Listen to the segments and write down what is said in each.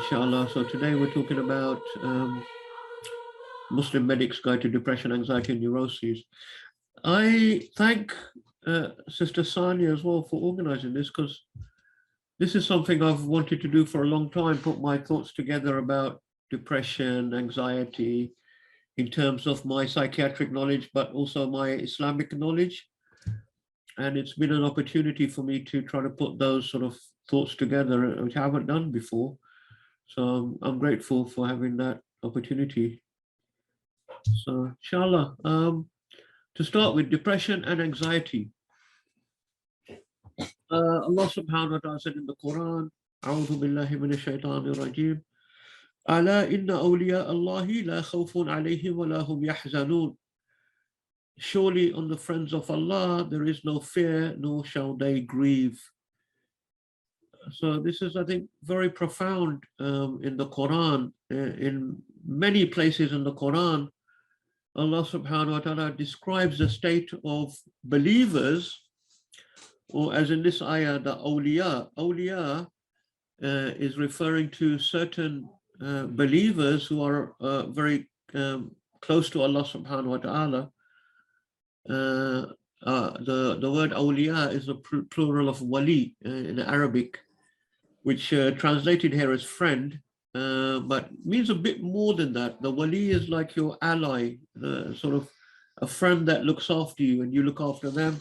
Inshallah. So today we're talking about Muslim Medic's Guide to Depression, Anxiety and Neuroses. I thank Sister Sania as well for organizing this, because this is something I've wanted to do for a long time, put my thoughts together about depression, anxiety, in terms of my psychiatric knowledge, but also my Islamic knowledge. And it's been an opportunity for me to try to put those sort of thoughts together, which I haven't done before. So I'm grateful for having that opportunity. So inshallah, to start with, depression and anxiety. Allah subhanahu wa ta'ala said in the Quran, A'udhu billahi minash shaitanir rajim, Ala inna awliya Allahi la khawfun alayhim wa la hum yahzanun. Surely on the friends of Allah there is no fear, nor shall they grieve. So this is, I think, very profound in the Quran. In many places in the Quran, Allah subhanahu wa ta'ala describes the state of believers, or as in this ayah, the awliya. Awliya is referring to certain believers who are very close to Allah subhanahu wa ta'ala. The word awliya is a plural of wali in Arabic, which translated here as friend, but means a bit more than that. The wali is like your ally, sort of a friend that looks after you and you look after them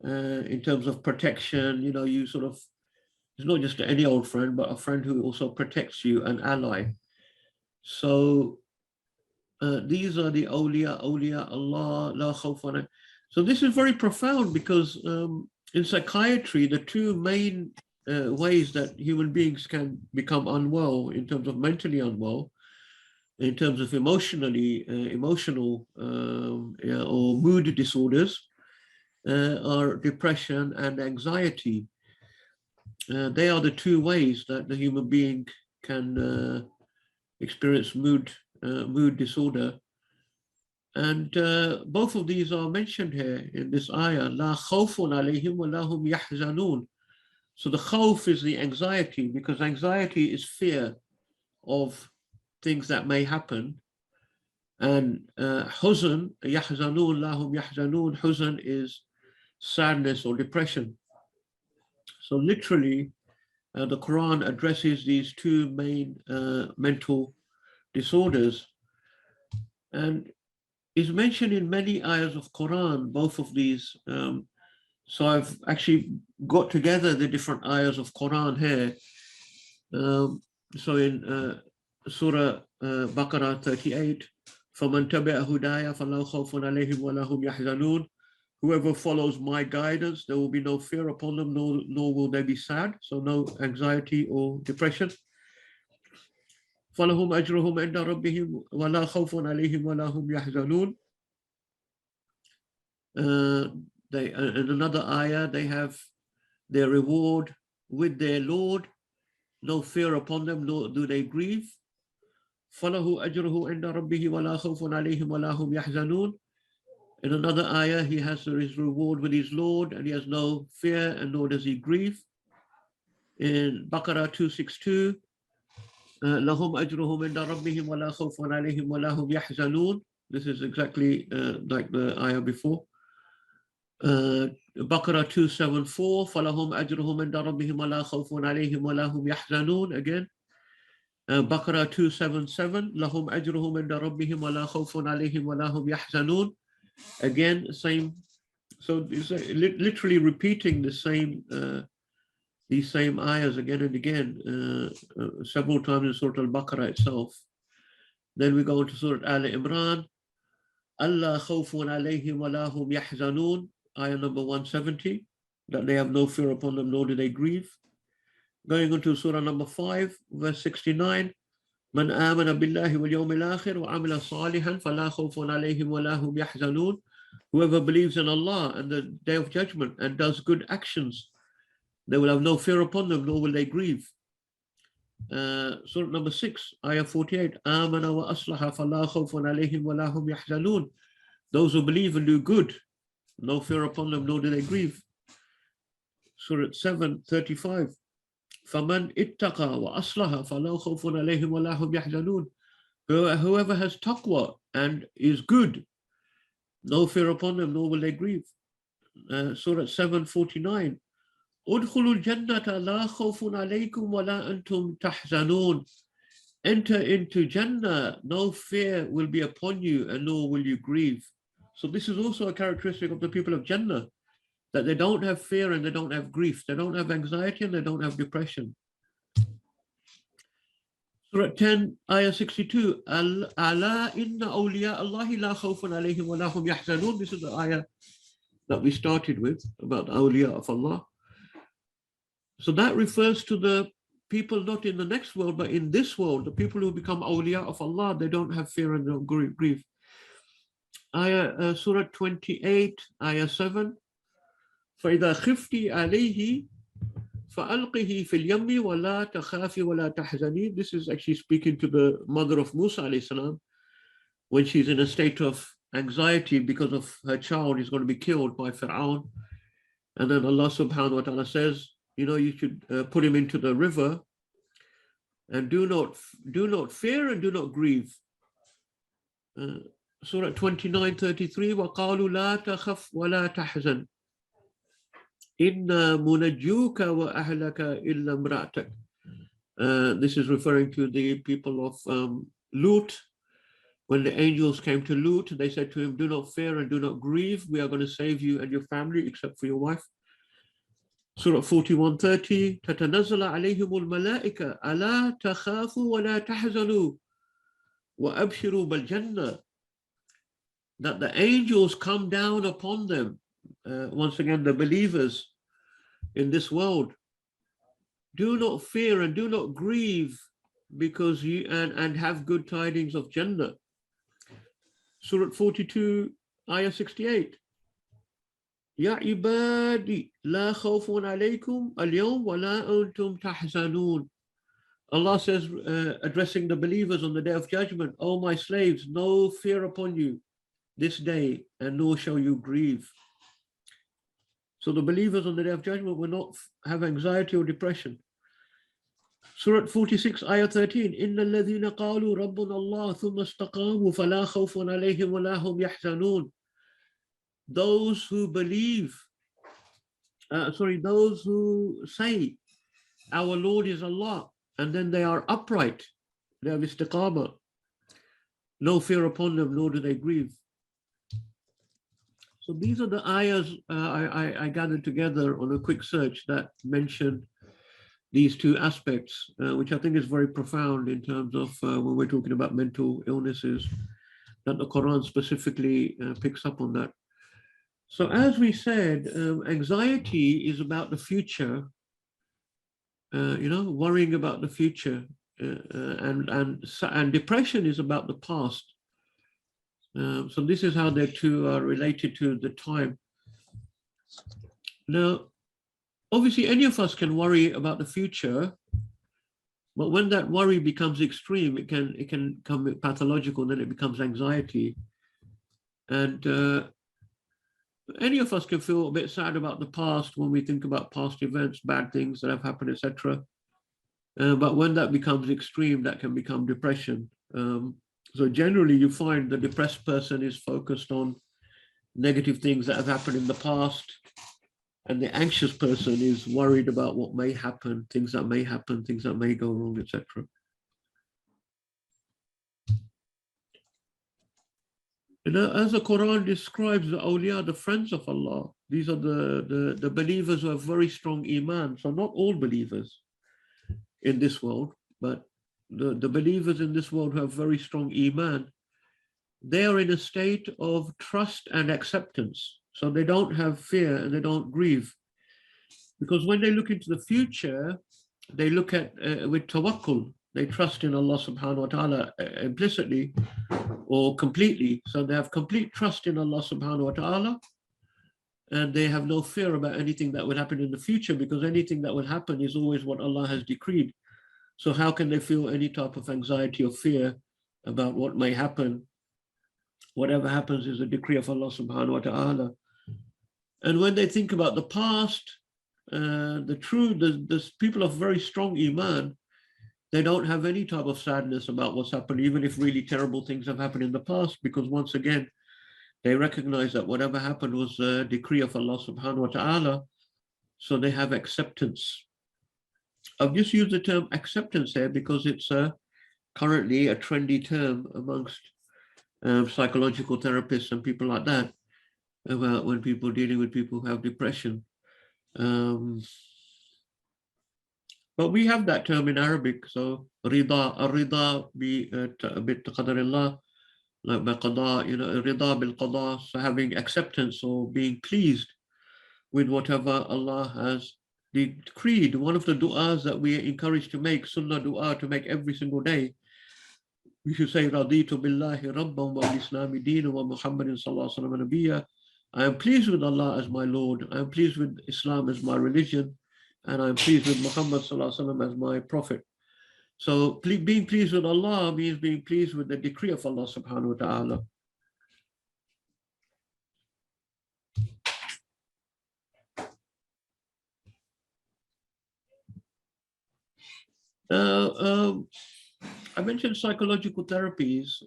in terms of protection. You know, you sort of, it's not just any old friend, but a friend who also protects you, an ally. So these are the awliya Allah, la khawfun. So this is very profound, because in psychiatry, the two main ways that human beings can become unwell, in terms of mentally unwell, in terms of emotional or mood disorders, are depression and anxiety. They are the two ways that the human being can experience mood disorder. And both of these are mentioned here in this ayah, La khawfun alayhim wa la hum yahzanun. So the khawf is the anxiety, because anxiety is fear of things that may happen. And huzn, yahzanun, lahum yahzanun, huzn is sadness or depression. So literally, the Quran addresses these two main mental disorders. And is mentioned in many ayahs of Quran, both of these. So I've actually got together the different ayahs of Quran here. So in Surah Baqarah 38, فَمَنْ تَبِعَ هُدَايَ فَلَا خَوْفٌ عَلَيْهِمْ وَلَا هُمْ يَحْزَنُونَ. Whoever follows my guidance, there will be no fear upon them, nor will they be sad. So no anxiety or depression. فَلَهُمْ أَجْرُهُمْ عِنْدَ رَبِّهِمْ وَلَا خَوْفٌ عَلَيْهِمْ وَلَا هُمْ يَحْزَنُونَ. In another ayah, they have their reward with their Lord, no fear upon them, nor do they grieve. فَلَهُ أَجْرُهُ عِنْدَ رَبِّهِ وَلَا خَوْفٌ عَلَيْهِمْ وَلَا هُمْ يَحْزَنُونَ. In another ayah, he has his reward with his Lord, and he has no fear, and nor does he grieve. In Baqarah 262, لَهُمْ أَجْرُهُمْ عِنْدَ رَبِّهِمْ وَلَا خَوْفٌ عَلَيْهِمْ وَلَا هُمْ يَحْزَنُونَ. This is exactly like the ayah before. Baqarah 274, فَلَهُمْ أَجْرُهُمْ عِنْدَ رَبِّهِمْ وَلَا خَوْفٌ عَلَيْهِمْ وَلَا هُمْ يَحْزَنُونَ. Again, Baqarah 277, لَهُمْ أَجْرُهُمْ عِنْدَ رَبِّهِمْ وَلَا خَوْفٌ عَلَيْهِمْ وَلَا هُمْ يَحْزَنُونَ. Again, same. So it's literally repeating the same, these same ayahs again and again, several times in Surah Al-Baqarah itself. Then we go into Surah Al-Imran, Allah khawfun alayhim wa la hum yahzanun, ayah number 170, that they have no fear upon them, nor do they grieve. Going into Surah number 5, verse 69, Man amana billahi wal yawmil akhir wa amila salihan fala khawfun alayhim wa la hum yahzanun. Whoever believes in Allah and the Day of Judgment and does good actions, they will have no fear upon them, nor will they grieve. Surah number 6, ayah 48, Amana wa aslaha fala khawfun alayhim wa la hum yahzanun. Those who believe and do good, no fear upon them, nor do they grieve. Surah 7, 35, فَمَنْ اتَّقَى وَأَصْلَحَ فَلَا خَوْفٌ عَلَيْهِمْ وَلَا هُمْ يَحْزَنُونَ. Whoever has taqwa and is good, no fear upon them, nor will they grieve. Surah 7:49. Udkhulul jannata la khawfun alaykum wa la antum tahzanun. Enter into Jannah, no fear will be upon you and nor will you grieve. So this is also a characteristic of the people of Jannah, that they don't have fear and they don't have grief. They don't have anxiety and they don't have depression. Surah 10, Ayah 62. Ala inna awliya Allahi la khawfun alayhim wa la hum yahzanun. This is the ayah that we started with about the Awliya of Allah. So that refers to the people not in the next world, but in this world, the people who become awliya of Allah, they don't have fear and don't grieve. Surah 28, Ayah 7. فَإِذَا خِفْتِ عَلَيْهِ فَأَلْقِهِ فِي الْيَمِّ وَلَا تَخَافِ وَلَا تَحْزَنِي. This is actually speaking to the mother of Musa alayhi salam, when she's in a state of anxiety because of her child is going to be killed by Fir'aun. And then Allah subhanahu wa ta'ala says, you should put him into the river and do not fear and do not grieve. Surah 29:33. وَقَالُوا لَا تَخَفْ وَلَا تَحْزَنْ إِنَّا مُنَجُّوكَ وَأَهْلَكَ إِلَّا امْرَأَتَكَ. This is referring to the people of Lut. When the angels came to Lut, they said to him, do not fear and do not grieve. We are going to save you and your family except for your wife. Surah 41:30. تَتَنَزَّلَ عَلَيْهِمُ الْمَلَائِكَةُ أَلَا تَخَافُوا وَلَا تَحْزَنُوا وَأَبْشِرُوا بِالْجَنَّةِ. That the angels come down upon them. Once again, the believers in this world. Do not fear and do not grieve, because you and have good tidings of Jannah. Surah 42, Ayah 68. Ya ibadi la khawfun alaykum al-yawm wa la antum tahzanun. Allah says, addressing the believers on the Day of Judgment, O my slaves, no fear upon you this day, and nor shall you grieve. So the believers on the Day of Judgment will not have anxiety or depression. Surah 46, Ayah 13. Inna alladhina qalu rabbuna Allah thumma istaqamu fala khawfun alayhim wa la hum yahzanun. Those who believe, those who say, our Lord is Allah, and then they are upright, they have istiqamah, no fear upon them, nor do they grieve. So these are the ayahs I gathered together on a quick search that mention these two aspects, which I think is very profound in terms of when we're talking about mental illnesses, that the Quran specifically picks up on that. So as we said, anxiety is about the future, worrying about the future, and depression is about the past. So this is how the two are related to the time. Now, obviously, any of us can worry about the future, but when that worry becomes extreme, it can become pathological, and then it becomes anxiety. And any of us can feel a bit sad about the past when we think about past events, bad things that have happened, etc. But when that becomes extreme, that can become depression. So generally, you find the depressed person is focused on negative things that have happened in the past, and the anxious person is worried about what may happen, things that may happen, things that may go wrong, etc. As the Quran describes the awliya, the friends of Allah, these are the believers who have very strong iman. So not all believers in this world, but the believers in this world who have very strong iman, they are in a state of trust and acceptance. So they don't have fear and they don't grieve. Because when they look into the future, they look at with tawakkul. They trust in Allah subhanahu wa ta'ala implicitly or completely. So they have complete trust in Allah subhanahu wa ta'ala, and they have no fear about anything that will happen in the future, because anything that will happen is always what Allah has decreed. So how can they feel any type of anxiety or fear about what may happen? Whatever happens is a decree of Allah subhanahu wa ta'ala. And when they think about the past, the people of very strong iman, they don't have any type of sadness about what's happened, even if really terrible things have happened in the past, because once again, they recognize that whatever happened was a decree of Allah subhanahu wa ta'ala. So they have acceptance. I've just used the term acceptance here because it's currently a trendy term amongst psychological therapists and people like that, about when people dealing with people who have depression. But we have that term in Arabic. So rida bi qadarillah, like by qada, rida bil qada, so having acceptance or being pleased with whatever Allah has decreed. One of the du'as that we are encouraged to make, sunnah du'a, to make every single day, we should say, Raditu billahi rabban wa al-islami deen wa Muhammadin sallallahu alaihi wasallam nabiyya. I am pleased with Allah as my Lord. I am pleased with Islam as my religion. And I'm pleased with Muhammad sallallahu alaihi wasallam as my prophet. So being pleased with Allah means being pleased with the decree of Allah subhanahu wa ta'ala. I mentioned psychological therapies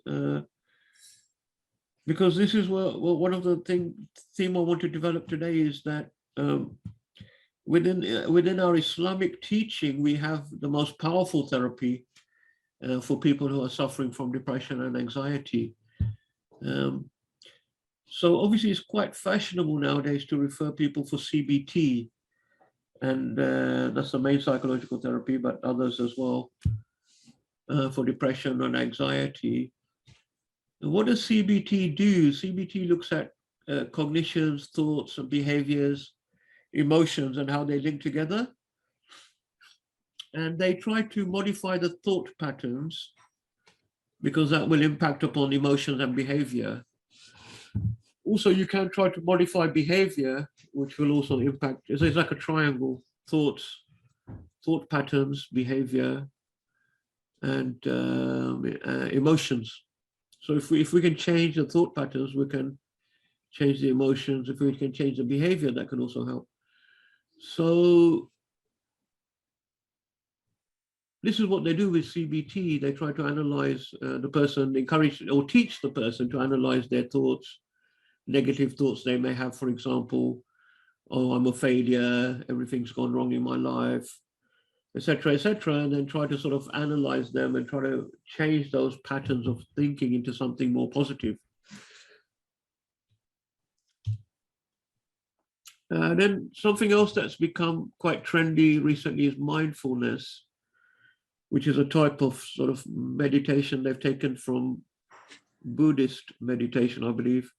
because this is one of the theme I want to develop today is that within our Islamic teaching, we have the most powerful therapy for people who are suffering from depression and anxiety. So obviously it's quite fashionable nowadays to refer people for CBT, and that's the main psychological therapy, but others as well for depression and anxiety. And what does CBT do? CBT looks at cognitions, thoughts, and behaviors, emotions, and how they link together. And they try to modify the thought patterns because that will impact upon emotions and behavior. Also, you can try to modify behavior, which will also impact. It's like a triangle: thoughts, thought patterns, behavior, and emotions. So if we can change the thought patterns, we can change the emotions. If we can change the behavior, that can also help. So this is what they do with CBT. They try to analyze the person, encourage or teach the person to analyze their thoughts, negative thoughts they may have, for example, oh, I'm a failure, everything's gone wrong in my life, etc., and then try to sort of analyze them and try to change those patterns of thinking into something more positive. Then something else that's become quite trendy recently is mindfulness, which is a type of sort of meditation they've taken from Buddhist meditation, I believe.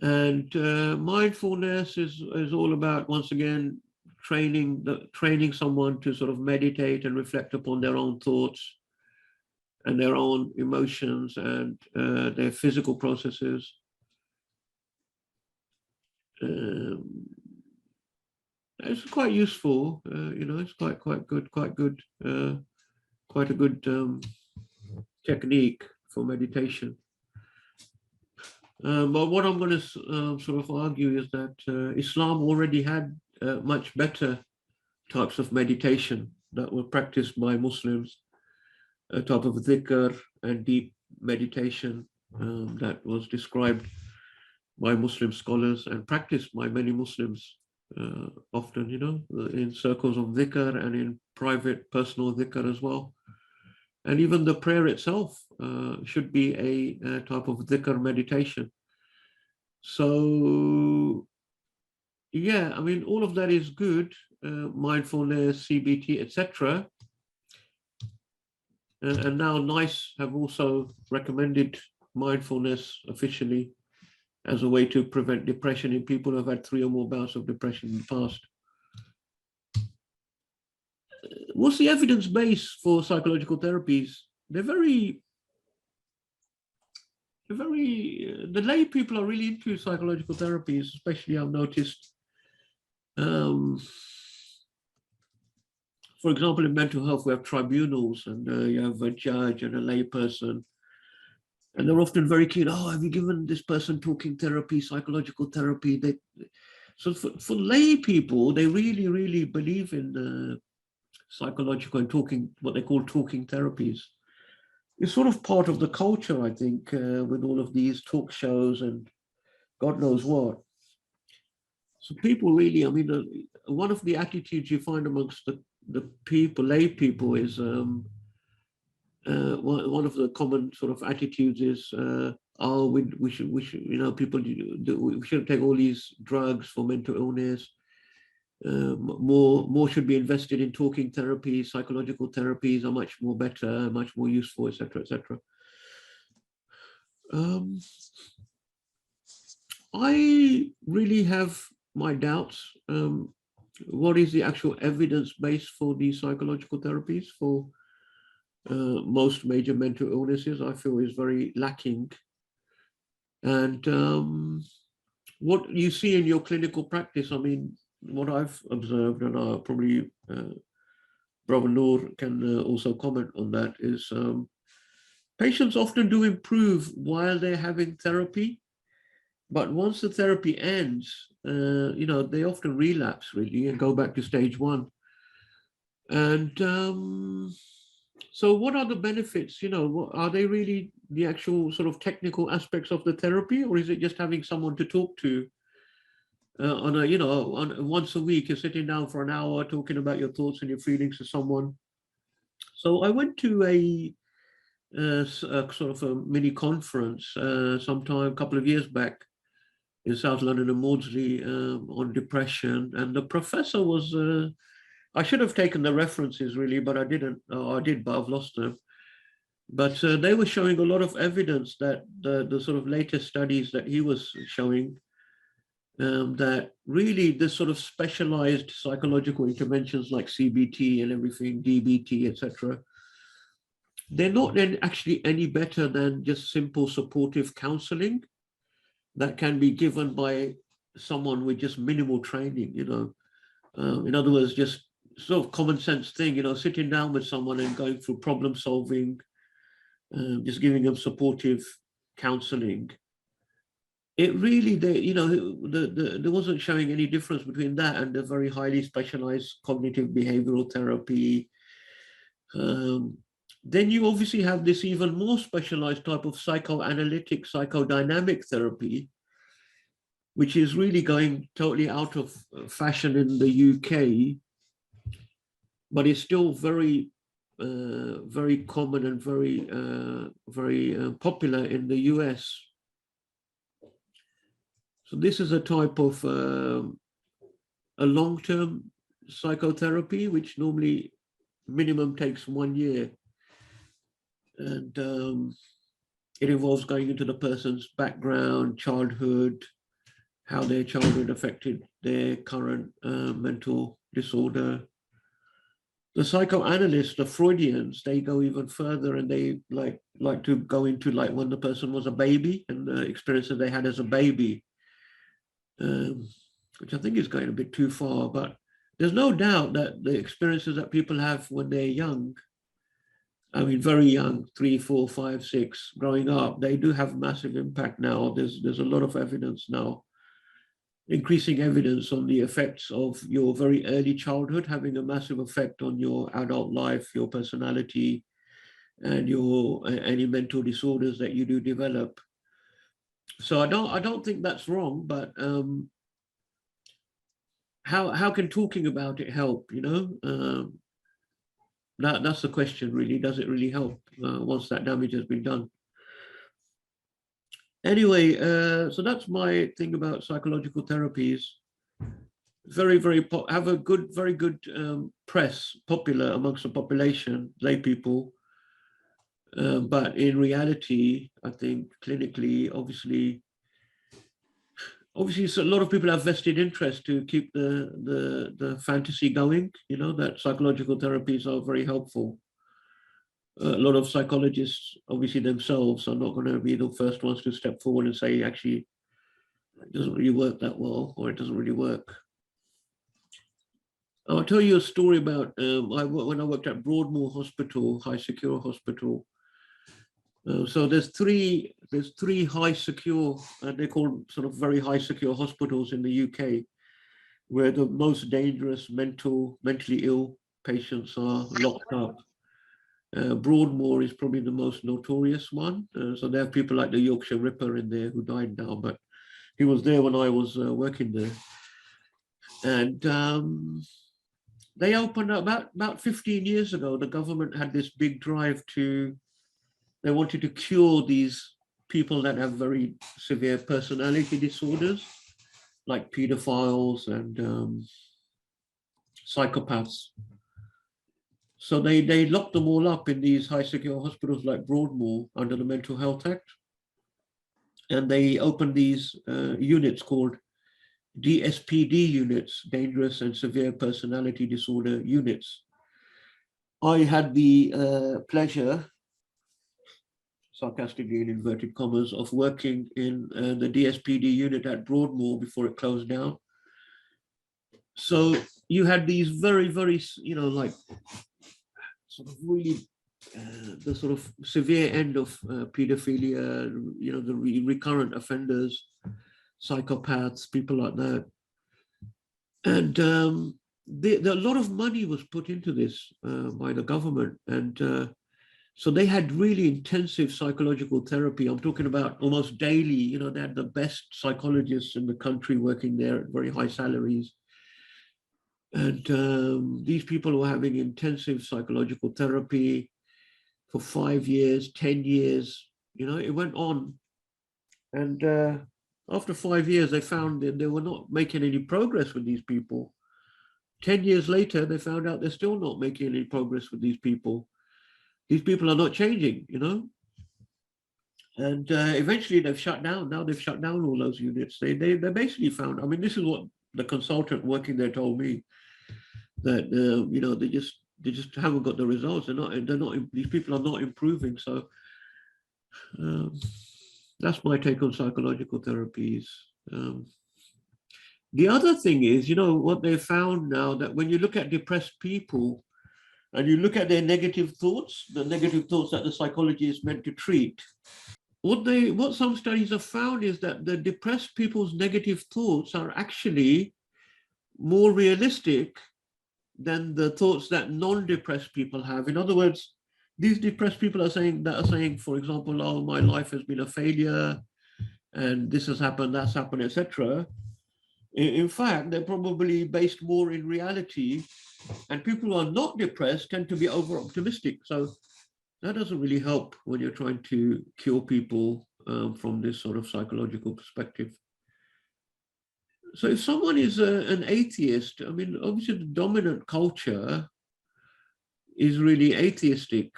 And mindfulness is all about, once again, training someone to sort of meditate and reflect upon their own thoughts and their own emotions and their physical processes. It's quite useful, it's quite a good technique for meditation. But what I'm going to sort of argue is that Islam already had much better types of meditation that were practiced by Muslims, a type of dhikr and deep meditation that was described by Muslim scholars and practiced by many Muslims often, in circles of dhikr and in private personal dhikr as well. And even the prayer itself should be a type of dhikr meditation. So, yeah, I mean, all of that is good, mindfulness, CBT, etc. And now NICE have also recommended mindfulness officially as a way to prevent depression in people who have had 3 or more bouts of depression in the past. What's the evidence base for psychological therapies? The lay people are really into psychological therapies, especially I've noticed. For example, in mental health, we have tribunals and you have a judge and a lay person. And they're often very keen, oh, have you given this person talking therapy, psychological therapy? So for lay people, they really, really believe in the psychological and talking, what they call talking therapies. It's sort of part of the culture, I think, with all of these talk shows and God knows what. So people really, I mean, one of the attitudes you find amongst the people, lay people, is one of the common sort of attitudes is, oh, we should, you know, people, we shouldn't take all these drugs for mental illness. More should be invested in talking therapies. Psychological therapies are much more better, much more useful, etc., etc. I really have my doubts. What is the actual evidence base for these psychological therapies for most major mental illnesses? I feel is very lacking. And what you see in your clinical practice, I mean, what I've observed, and probably Brother Noor can also comment on that, is patients often do improve while they're having therapy, but once the therapy ends, you know, they often relapse really and go back to stage one. And so what are the benefits? You know, are they really the actual sort of technical aspects of the therapy, or is it just having someone to talk to on a, you know, once a week, you're sitting down for an hour talking about your thoughts and your feelings to someone? So I went to a sort of a mini conference sometime a couple of years back in South London and Maudsley on depression, and the professor was, I should have taken the references really, but I didn't. I did, but I've lost them. But they were showing a lot of evidence that the sort of latest studies that he was showing, that really this sort of specialized psychological interventions like CBT and everything, DBT, etc., they're not actually any better than just simple supportive counseling that can be given by someone with just minimal training, you know. In other words, just sort of common sense thing, you know, sitting down with someone and going through problem solving, just giving them supportive counseling. It really, you know, there wasn't showing any difference between that and the very highly specialized cognitive behavioral therapy. Then you obviously have this even more specialized type of psychoanalytic, psychodynamic therapy, which is really going totally out of fashion in the UK, but it's still very, very common and very popular in the US. So this is a type of a long-term psychotherapy, which normally minimum takes 1 year. And it involves going into the person's background, childhood, how their childhood affected their current mental disorder. The psychoanalysts, the Freudians, they go even further, and they like to go into like when the person was a baby and the experiences they had as a baby, which I think is going a bit too far. But there's no doubt that the experiences that people have when they're young, I mean, very young, 3, 4, 5, 6, growing up, they do have massive impact now. There's a lot of evidence now, increasing evidence on the effects of your very early childhood having a massive effect on your adult life, your personality, and your any mental disorders that you do develop. So I don't think that's wrong, but how can talking about it help? You know, that's the question really. Does it really help once that damage has been done? Anyway, so that's my thing about psychological therapies. Very, have a good, very good press, popular amongst the population, lay people. But in reality, I think clinically, obviously, so a lot of people have vested interest to keep the fantasy going, you know, that psychological therapies are very helpful. A lot of psychologists, obviously themselves, are not going to be the first ones to step forward and say, actually, it doesn't really work that well, or it doesn't really work. I'll tell you a story about when I worked at Broadmoor Hospital, high secure hospital. So there's three high secure, they call sort of very high secure hospitals in the UK. where the most dangerous mentally ill patients are locked up. Broadmoor is probably the most notorious one. So there are people like the Yorkshire Ripper in there who died now, but he was there when I was working there. And they opened up about 15 years ago. The government had this big drive they wanted to cure these people that have very severe personality disorders, like pedophiles and psychopaths. So they locked them all up in these high secure hospitals like Broadmoor under the Mental Health Act. And they opened these units called DSPD units, dangerous and severe personality disorder units. I had the pleasure, sarcastically in inverted commas, of working in the DSPD unit at Broadmoor before it closed down. So you had these very, very, like sort of really the sort of severe end of pedophilia, the recurrent offenders, psychopaths, people like that. And a lot of money was put into this by the government. And so they had really intensive psychological therapy. I'm talking about almost daily. They had the best psychologists in the country working there at very high salaries. And these people were having intensive psychological therapy for 5 years, 10 years. It went on. And after 5 years, they found that they were not making any progress with these people. 10 years later, they found out they're still not making any progress with these people. These people are not changing, And eventually they've shut down. Now they've shut down all those units. They basically found, this is what the consultant working there told me, that, they just haven't got the results. They're not, these people are not improving. So that's my take on psychological therapies. The other thing is, what they found now, that when you look at depressed people and you look at their negative thoughts, the negative thoughts that the psychology is meant to treat, what some studies have found is that the depressed people's negative thoughts are actually more realistic than the thoughts that non-depressed people have. In other words, these depressed people are saying, for example, oh, my life has been a failure and this has happened, that's happened, etc. In fact, they're probably based more in reality, and people who are not depressed tend to be over-optimistic. So that doesn't really help when you're trying to cure people from this sort of psychological perspective. So if someone is an atheist, obviously the dominant culture is really atheistic.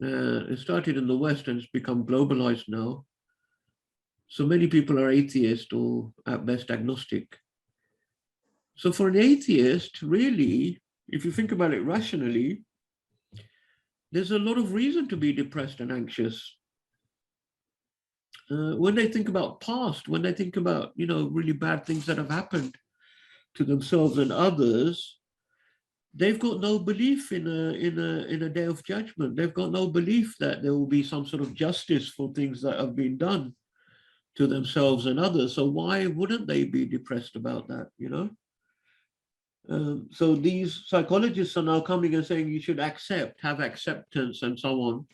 It started in the West and it's become globalized now. So many people are atheist or at best agnostic. So for an atheist, really, if you think about it rationally, there's a lot of reason to be depressed and anxious. When they think about past, when they think about, really bad things that have happened to themselves and others, they've got no belief in a day of judgment. They've got no belief that there will be some sort of justice for things that have been done to themselves and others. So why wouldn't they be depressed about that, So these psychologists are now coming and saying you should have acceptance and so on.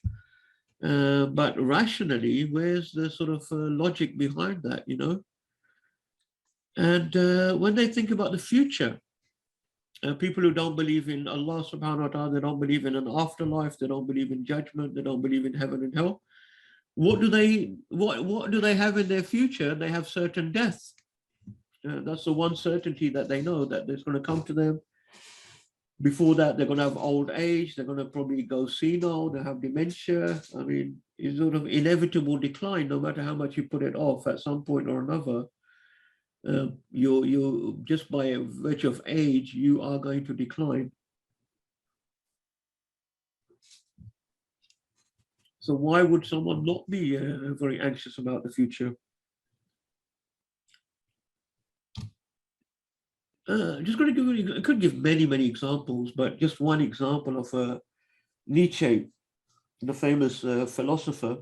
But rationally, where's the sort of logic behind that, And when they think about the future, people who don't believe in Allah subhanahu wa ta'ala, they don't believe in an afterlife, they don't believe in judgment, they don't believe in heaven and hell. What do they have in their future? They have certain death. That's the one certainty that they know, that it's going to come to them. Before that, they're going to have old age, they're going to probably go senile, they have dementia. It's sort of inevitable decline, no matter how much you put it off. At some point or another, you just by virtue of age, you are going to decline. So why would someone not be very anxious about the future? Just going to give you, I could give many examples, but just one example of Nietzsche, the famous philosopher,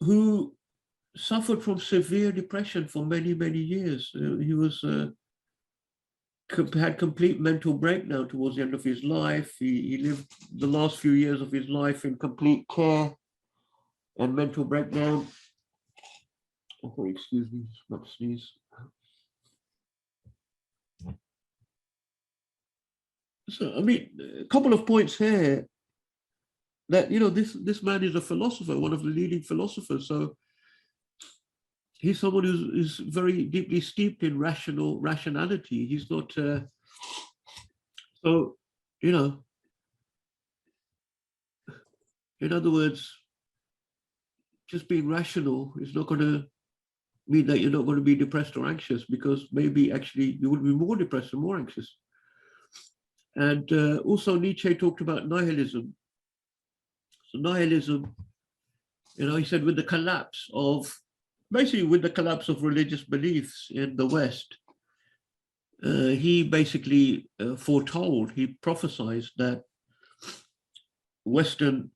who suffered from severe depression for many, many years. He was had complete mental breakdown towards the end of his life. He lived the last few years of his life in complete care and mental breakdown. Oh, excuse me, not sneeze. So, I mean, a couple of points here that, you know, this man is a philosopher, one of the leading philosophers. So he's someone who's very deeply steeped in rationality. He's not, so, you know, in other words, just being rational is not going to mean that you're not going to be depressed or anxious, because maybe actually you would be more depressed and more anxious. And also Nietzsche talked about nihilism. So nihilism, you know, he said with the collapse of religious beliefs in the West, he basically he prophesied that Western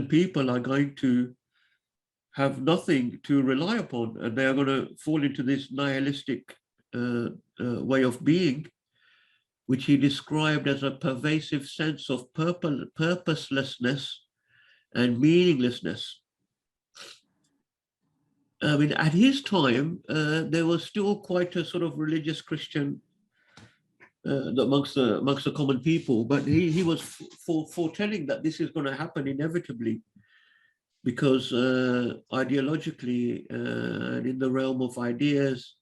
people are going to have nothing to rely upon, and they are going to fall into this nihilistic way of being, which he described as a pervasive sense of purposelessness and meaninglessness. I mean, at his time, there was still quite a sort of religious Christian amongst the common people, but he was foretelling that this is going to happen inevitably, because ideologically and in the realm of ideas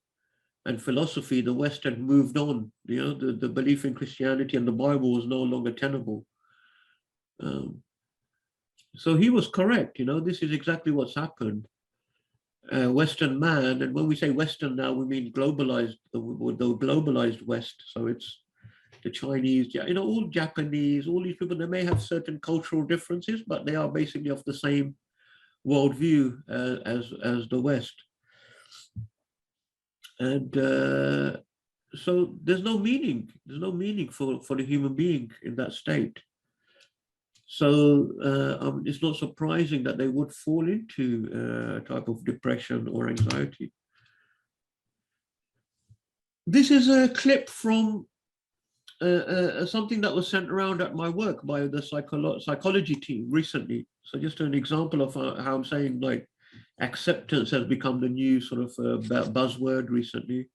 and philosophy, the West had moved on. You know, the belief in Christianity and the Bible was no longer tenable. So he was correct. You know, this is exactly what's happened. Western man, and when we say Western now, we mean globalized, the globalized West. So it's the Chinese, you know, all Japanese, all these people. They may have certain cultural differences, but they are basically of the same worldview as the West. And so there's no meaning for the human being in that state. So it's not surprising that they would fall into a type of depression or anxiety. This is a clip from something that was sent around at my work by the psychology team recently. So just an example of how I'm saying, like, acceptance has become the new sort of buzzword recently,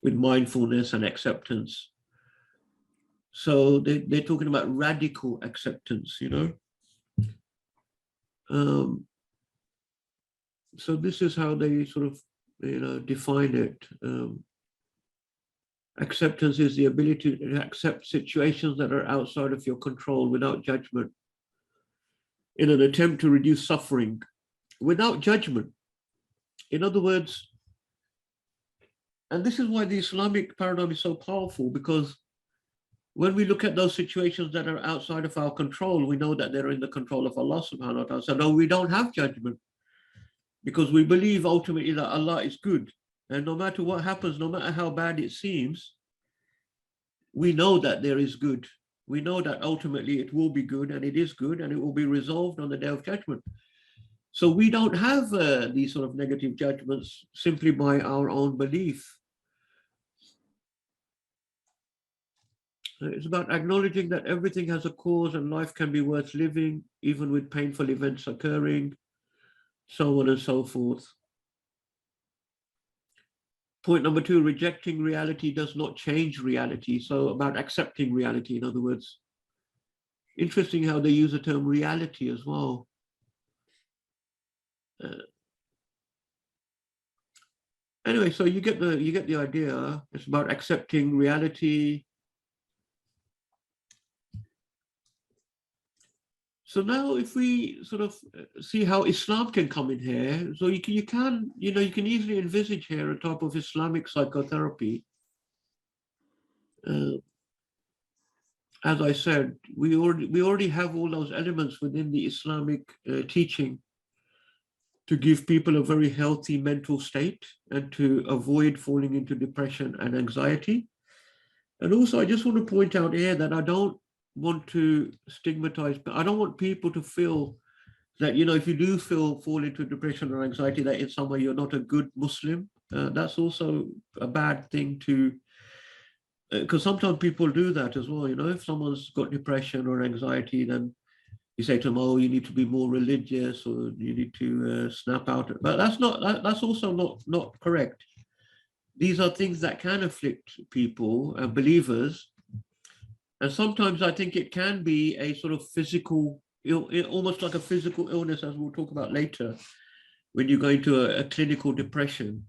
with mindfulness and acceptance. So they're talking about radical acceptance, you know. So this is how they sort of, you know, define it. Acceptance is the ability to accept situations that are outside of your control without judgment, in an attempt to reduce suffering without judgment. In other words, and this is why the Islamic paradigm is so powerful, because when we look at those situations that are outside of our control, we know that they're in the control of Allah subhanahu wa ta'ala. So no, we don't have judgment, because we believe ultimately that Allah is good. And no matter what happens, no matter how bad it seems, we know that there is good. We know that ultimately it will be good, and it is good, and it will be resolved on the day of judgment. So we don't have these sort of negative judgments simply by our own belief. It's about acknowledging that everything has a cause and life can be worth living, even with painful events occurring, so on and so forth. Point number 2, rejecting reality does not change reality. So about accepting reality, in other words. Interesting how they use the term reality as well. Anyway, so you get the idea. It's about accepting reality. So now, if we sort of see how Islam can come in here, so you can easily envisage here a type of Islamic psychotherapy. As I said, we already have all those elements within the Islamic teaching to give people a very healthy mental state and to avoid falling into depression and anxiety. And also, I just want to point out here that I don't want to stigmatize, but I don't want people to feel that, if you do fall into depression or anxiety, that in some way you're not a good Muslim. That's also a bad thing to, because sometimes people do that as well. If someone's got depression or anxiety, then you say to them, "Oh, you need to be more religious, or you need to snap out." But that's also not correct. These are things that can afflict people, believers, and sometimes I think it can be a sort of physical, almost like a physical illness, as we'll talk about later, when you go into a clinical depression.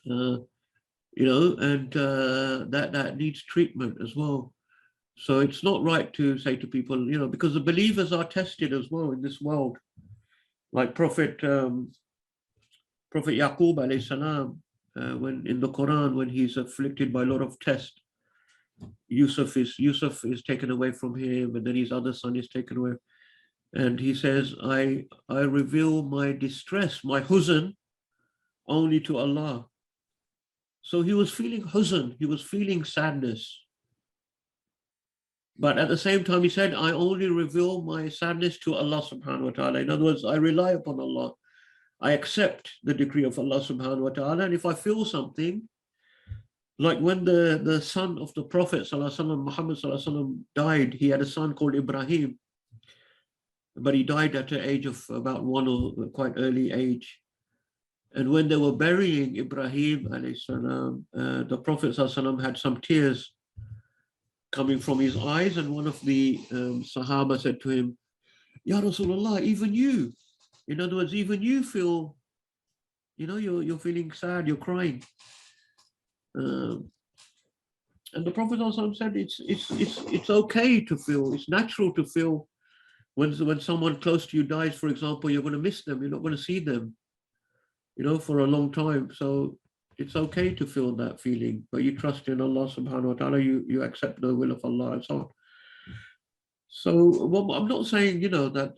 And that needs treatment as well. So it's not right to say to people, because the believers are tested as well in this world. Like Prophet Yaqub alayhi salam, when in the Quran, when he's afflicted by a lot of tests, Yusuf is taken away from him, and then his other son is taken away. And he says, I reveal my distress, my huzn, only to Allah. So he was feeling huzn, he was feeling sadness. But at the same time, he said, I only reveal my sadness to Allah subhanahu wa ta'ala. In other words, I rely upon Allah. I accept the decree of Allah subhanahu wa ta'ala. And if I feel something, like when the son of the Prophet sallallahu alaihi wasallam, Muhammad sallallahu alaihi wasallam, died, he had a son called Ibrahim, but he died at the age of about 1 or quite early age. And when they were burying Ibrahim alayhi salam, the Prophet sallallahu alaihi wasallam had some tears coming from his eyes, and one of the Sahaba said to him, Ya Rasulullah, even you, in other words, even you feel, you're feeling sad, you're crying. And the Prophet also said it's okay to feel, it's natural to feel when someone close to you dies, for example, you're going to miss them, you're not going to see them, for a long time. So it's okay to feel that feeling, but you trust in Allah subhanahu wa ta'ala, you accept the will of Allah and so on. So well, I'm not saying, that,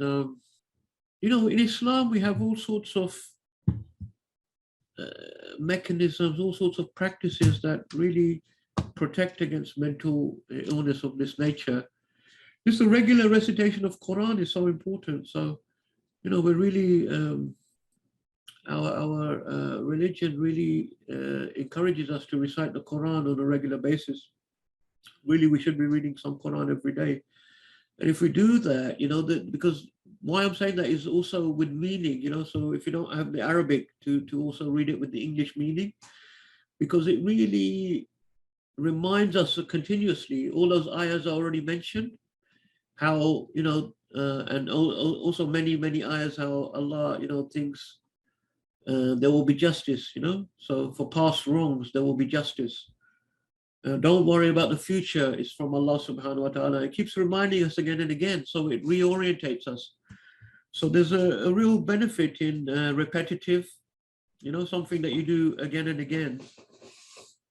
in Islam, we have all sorts of mechanisms, all sorts of practices that really protect against mental illness of this nature. Just the regular recitation of Quran is so important. So, we're really, our religion really encourages us to recite the Quran on a regular basis. Really, we should be reading some Quran every day. And if we do that, because why I'm saying that is also with meaning, so if you don't have the Arabic, to also read it with the English meaning, because it really reminds us continuously, all those ayahs I already mentioned, how, and also many ayahs, how Allah, thinks there will be justice, so for past wrongs, there will be justice. Don't worry about the future, it's from Allah subhanahu wa ta'ala. It keeps reminding us again and again, so it reorientates us. So there's a real benefit in repetitive, something that you do again and again.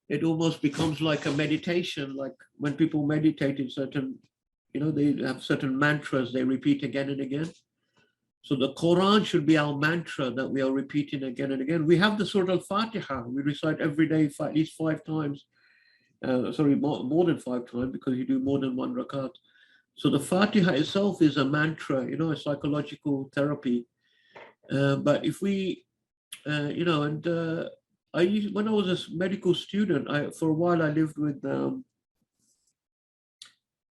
It almost becomes like a meditation, like when people meditate in certain, they have certain mantras they repeat again and again. So the Quran should be our mantra that we are repeating again and again. We have the Surah Al-Fatiha, we recite every day at least 5 times. More than 5 times, because you do more than 1 rakat. So the Fatiha itself is a mantra, a psychological therapy. But if we, when I was a medical student, for a while I lived with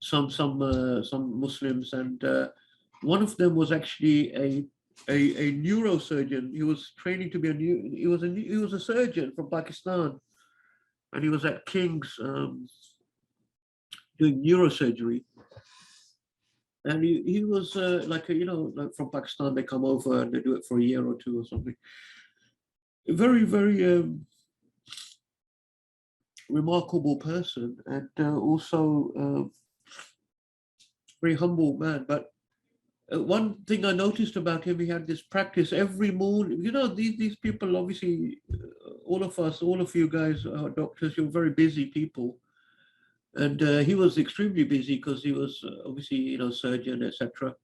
some Muslims, and one of them was actually a neurosurgeon. He was training to be he was a surgeon from Pakistan. And he was at King's doing neurosurgery. And he was like from Pakistan, they come over and they do it for a year or 2 or something. A very, very remarkable person, and also very humble man. But one thing I noticed about him, he had this practice every morning. These people, obviously, all of you guys are doctors, you're very busy people. And he was extremely busy because he was obviously, surgeon, etc.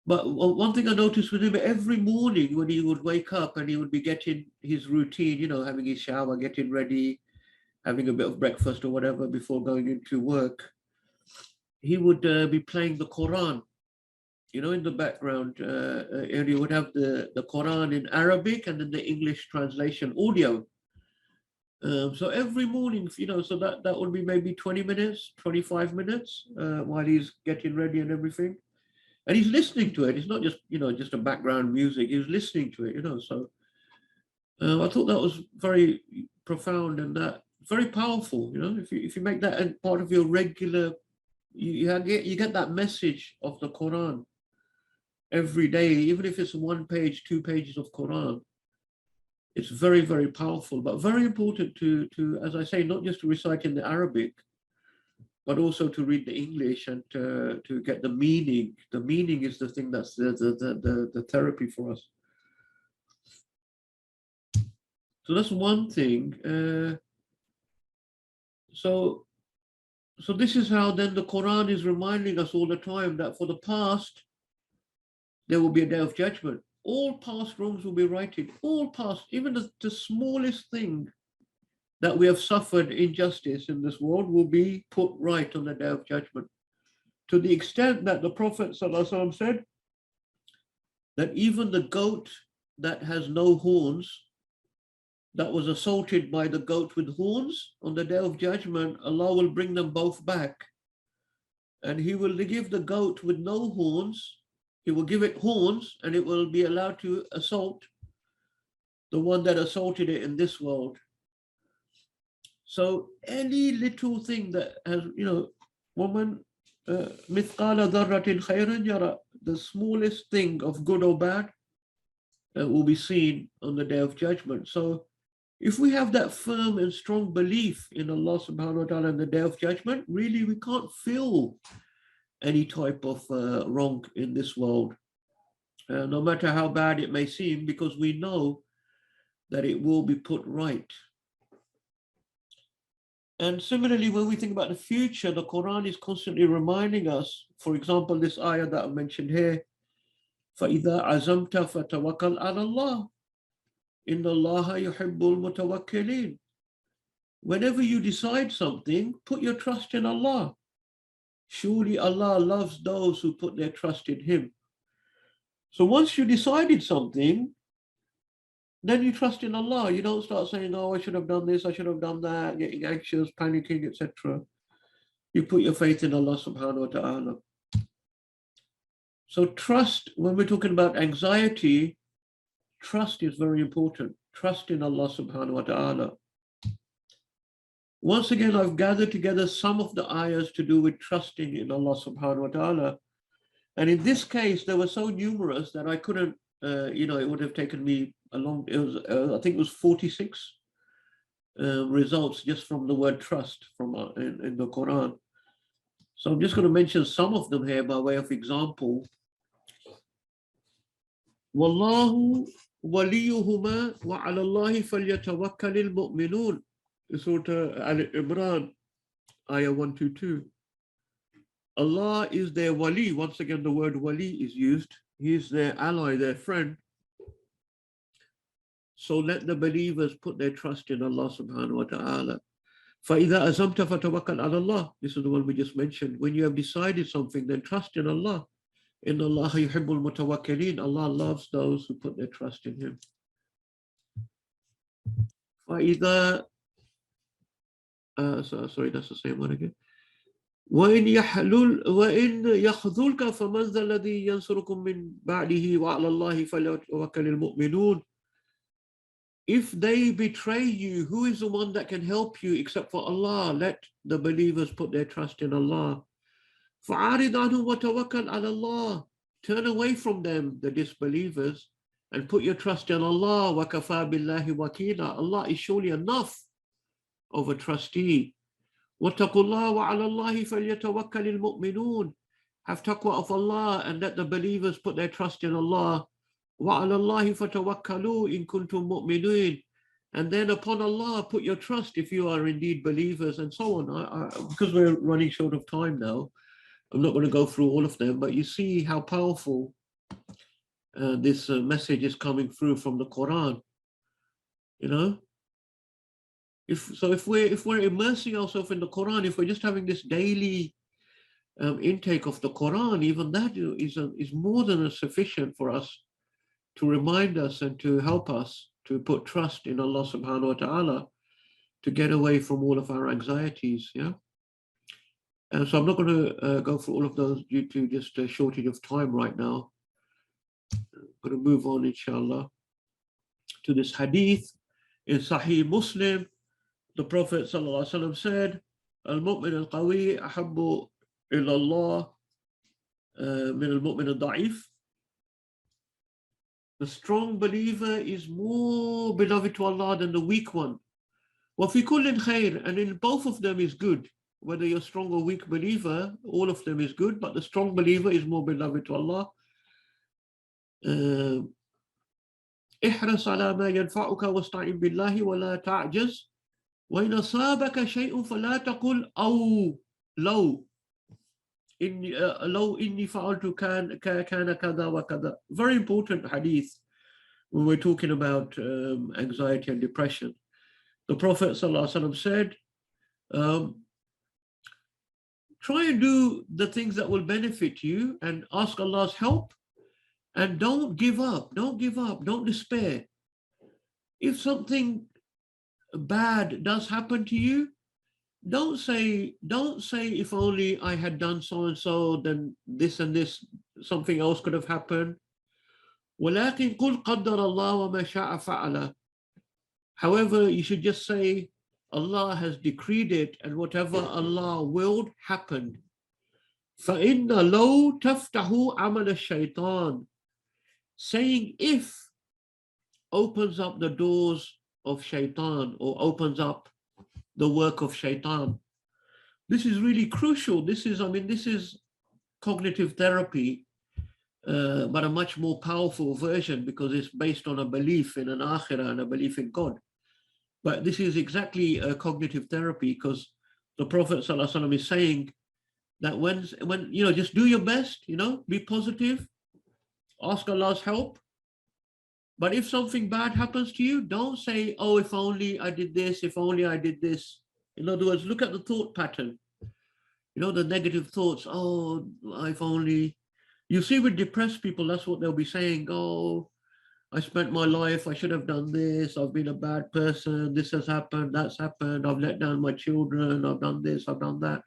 But one thing I noticed with him, every morning when he would wake up and he would be getting his routine, having his shower, getting ready, having a bit of breakfast or whatever before going into work, he would be playing the Quran. you know, in the background area would have the Quran in Arabic and then the English translation audio. So every morning, you know, so that would be maybe 20 minutes, 25 minutes while he's getting ready and everything. And he's listening to it. It's not just, you know, just a background music. He's listening to it, you know. So I thought that was very profound and that very powerful, you know, if you make that part of your regular, you get that message of the Quran every day, even if it's 1 page, 2 pages of Quran. It's very, very powerful, but very important to, as I say, not just to recite in the Arabic, but also to read the English and to get the meaning. The meaning is the thing that's the therapy for us. So that's one thing. So this is how then the Quran is reminding us all the time that for the past, there will be a day of judgment. All past wrongs will be righted. All past, even the smallest thing that we have suffered injustice in this world will be put right on the day of judgment. To the extent that the Prophet ﷺ said that even the goat that has no horns, that was assaulted by the goat with horns, on the day of judgment, Allah will bring them both back. And he will give the goat with no horns, he will give it horns, and it will be allowed to assault the one that assaulted it in this world. So any little thing that has, you know, woman, mithqala dharratin khayran yara, the smallest thing of good or bad will be seen on the day of judgment. So if we have that firm and strong belief in Allah subhanahu wa ta'ala on the day of judgment, really we can't feel any type of wrong in this world, no matter how bad it may seem, because we know that it will be put right. And similarly, when we think about the future, the Quran is constantly reminding us, for example, this ayah that I mentioned here, فَإِذَا عَزَمْتَ فَتَوَكَّلْ عَلَى اللَّهِ إِنَّ اللَّهَ يُحِبُّ الْمُتَوَكِّلِينَ. Whenever you decide something, put your trust in Allah. Surely Allah loves those who put their trust in Him. So once you decided something, then you trust in Allah. You don't start saying, oh, I should have done this, I should have done that, getting anxious, panicking, etc. You put your faith in Allah subhanahu wa ta'ala. So trust, when we're talking about anxiety, trust is very important. Trust in Allah subhanahu wa ta'ala. Once again, I've gathered together some of the ayahs to do with trusting in Allah subhanahu wa ta'ala. And in this case, they were so numerous that I couldn't, you know, it would have taken me a long, it was, I think it was 46 results just from the word trust from in the Quran. So I'm just going to mention some of them here by way of example. Wallahu waliyuhuma wa ala Allahi falyatawakkalil mu'minun. Surah Al-Imran, ayah 122. Allah is their wali. Once again, the word wali is used. He is their ally, their friend. So let the believers put their trust in Allah subhanahu wa ta'ala. فَإِذَا أَزَمْتَ فَتَوَكَّلْ عَلَى اللَّهِ. This is the one we just mentioned. When you have decided something, then trust in Allah. إِنَّ اللَّهَ يُحِبُّ الْمُتَوَكِّلِينَ. Allah loves those who put their trust in Him. فَإِذَا sorry, that's the same one again. وَإِنْ يَخْذُلْكَ فَمَنْ ذَا الَّذِي يَنْصُرُكُم مِّن بَعْدِهِ وَعَلَى اللَّهِ فَلْيَتَوَكَّلِ الْمُؤْمِنُونَ. If they betray you, who is the one that can help you except for Allah? Let the believers put their trust in Allah. فَعَارِضْ عَنْهُمْ وَتَوَكَّلْ عَلَى اللَّهِ. Turn away from them, the disbelievers, and put your trust in Allah. وَكَفَى بِاللَّهِ وَكِيلًا. Allah is surely enough of a trustee. وَاتَّقُوا اللَّهَ وَعَلَى اللَّهِ فَلْيَتَوَكَّلِ الْمُؤْمِنُونَ. Have taqwa of Allah and let the believers put their trust in Allah. وَعَلَى اللَّهِ فَتَوَكَّلُوا إِن كُنتُم مُؤْمِنِينَ. And then upon Allah put your trust if you are indeed believers, and so on. Because we're running short of time now, I'm not going to go through all of them, but you see how powerful this message is coming through from the Quran. You know, if we're immersing ourselves in the Quran, if we're just having this daily intake of the Quran, even that is more than sufficient for us to remind us and to help us to put trust in Allah subhanahu wa ta'ala to get away from all of our anxieties. Yeah. And so I'm not going to go through all of those due to just a shortage of time right now. I'm going to move on, inshallah, to this hadith in Sahih Muslim. The Prophet sallallahu alaihi wasallam said, "Al-mu'min al-qawi ahabbu ila Allah min al-mu'min al-da'if." The strong believer is more beloved to Allah than the weak one. وَفِي كُلٍّ خَيْرٍ, and in both of them is good. Whether you're strong or weak believer, all of them is good, but the strong believer is more beloved to Allah. احرص على ما ينفعك واستعن بالله ولا تعجز وإن أصابك شيء فلا تقل أو لو إني فعلت كان كذا وكذا. Very important hadith when we're talking about anxiety and depression. The Prophet ﷺ said, try and do the things that will benefit you and ask Allah's help, and don't give up, don't despair. If something bad does happen to you, don't say if only I had done so and so, then this and this, something else could have happened. ولكن قل قدر الله وما شاء فعل. However, you should just say Allah has decreed it, and whatever Allah willed happened. فإن لو تفتح عمل الشيطان. Saying if opens up the doors of shaitan, or opens up the work of shaitan. This is really crucial. This is cognitive therapy, but a much more powerful version, because it's based on a belief in an akhirah and a belief in God. But this is exactly a cognitive therapy, because the Prophet ﷺ is saying that when just do your best, be positive, ask Allah's help. But if something bad happens to you, don't say, oh, if only I did this, if only I did this. In other words, look at the thought pattern. The negative thoughts, oh, if only. You see with depressed people, that's what they'll be saying. Oh, I spent my life, I should have done this, I've been a bad person, this has happened, that's happened, I've let down my children, I've done this, I've done that.